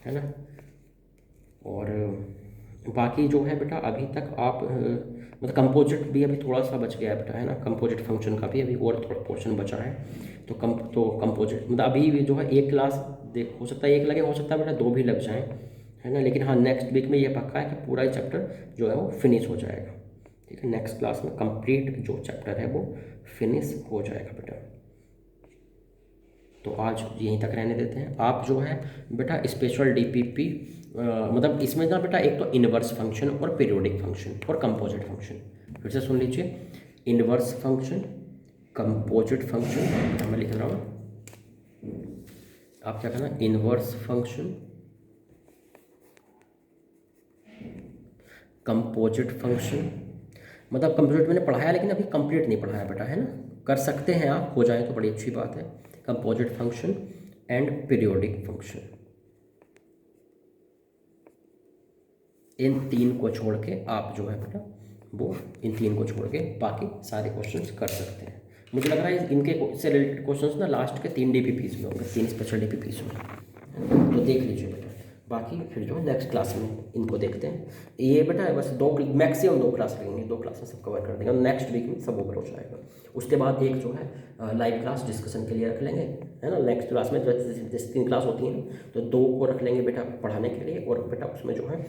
S1: है ना। और बाकी जो है बेटा अभी तक आप मतलब कंपोजिट भी अभी थोड़ा सा बच गया है बेटा, है ना। कंपोजिट फंक्शन का भी अभी और थोड़ा पोर्शन बचा है, तो कंपोजिट मतलब अभी भी जो है एक क्लास देख हो सकता है एक लगे, हो सकता है बेटा 2 भी लग जाएँ, है ना। लेकिन हाँ, नेक्स्ट वीक में ये पक्का है कि पूरा ही चैप्टर जो है वो फिनिश हो जाएगा। ठीक है, नेक्स्ट क्लास में कंप्लीट जो चैप्टर है वो फिनिश हो जाएगा बेटा। तो आज यहीं तक रहने देते हैं। आप जो है बेटा स्पेशल डीपीपी मतलब इसमें ना बेटा एक तो इनवर्स फंक्शन और पीरियोडिक फंक्शन और कंपोजिट फंक्शन, फिर से सुन लीजिए, इनवर्स फंक्शन, कंपोजिट फंक्शन, मैं लिख रहा हूँ, आप क्या करना, इनवर्स फंक्शन, कंपोजिट फंक्शन, मतलब कंपोजिट मैंने पढ़ाया लेकिन अभी कंप्लीट नहीं पढ़ाया बेटा, है ना। कर सकते हैं आप, हो जाए तो बड़ी अच्छी बात है। Composite function and periodic function, इन 3 को छोड़ के आप जो है बेटा वो इन 3 को छोड़ के बाकी सारे क्वेश्चंस कर सकते हैं। मुझे लग रहा है इनके से रिलेटेड क्वेश्चंस ना लास्ट के 3 डीपीपीज में होंगे, 3 स्पेशल डीपीपीज में, तो देख लीजिए बेटा। बाकी फिर जो है नेक्स्ट क्लास में इनको देखते हैं। ये बेटा बस 2 मैक्सिमम 2 क्लास लगेंगे, 2 क्लास में सब कवर कर देंगे, नेक्स्ट वीक में सब ओवर हो जाएगा। उसके बाद एक जो है लाइव क्लास डिस्कशन के लिए रख लेंगे, है ना। नेक्स्ट क्लास में जैसे 3 क्लास होती हैं तो 2 को रख लेंगे बेटा पढ़ाने के लिए, और बेटा उसमें जो है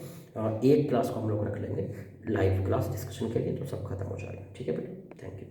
S1: 1 क्लास को हम लोग रख लेंगे लाइव क्लास डिस्कशन के लिए, तो सब खत्म हो जाएगा। ठीक है बेटा, थैंक यू।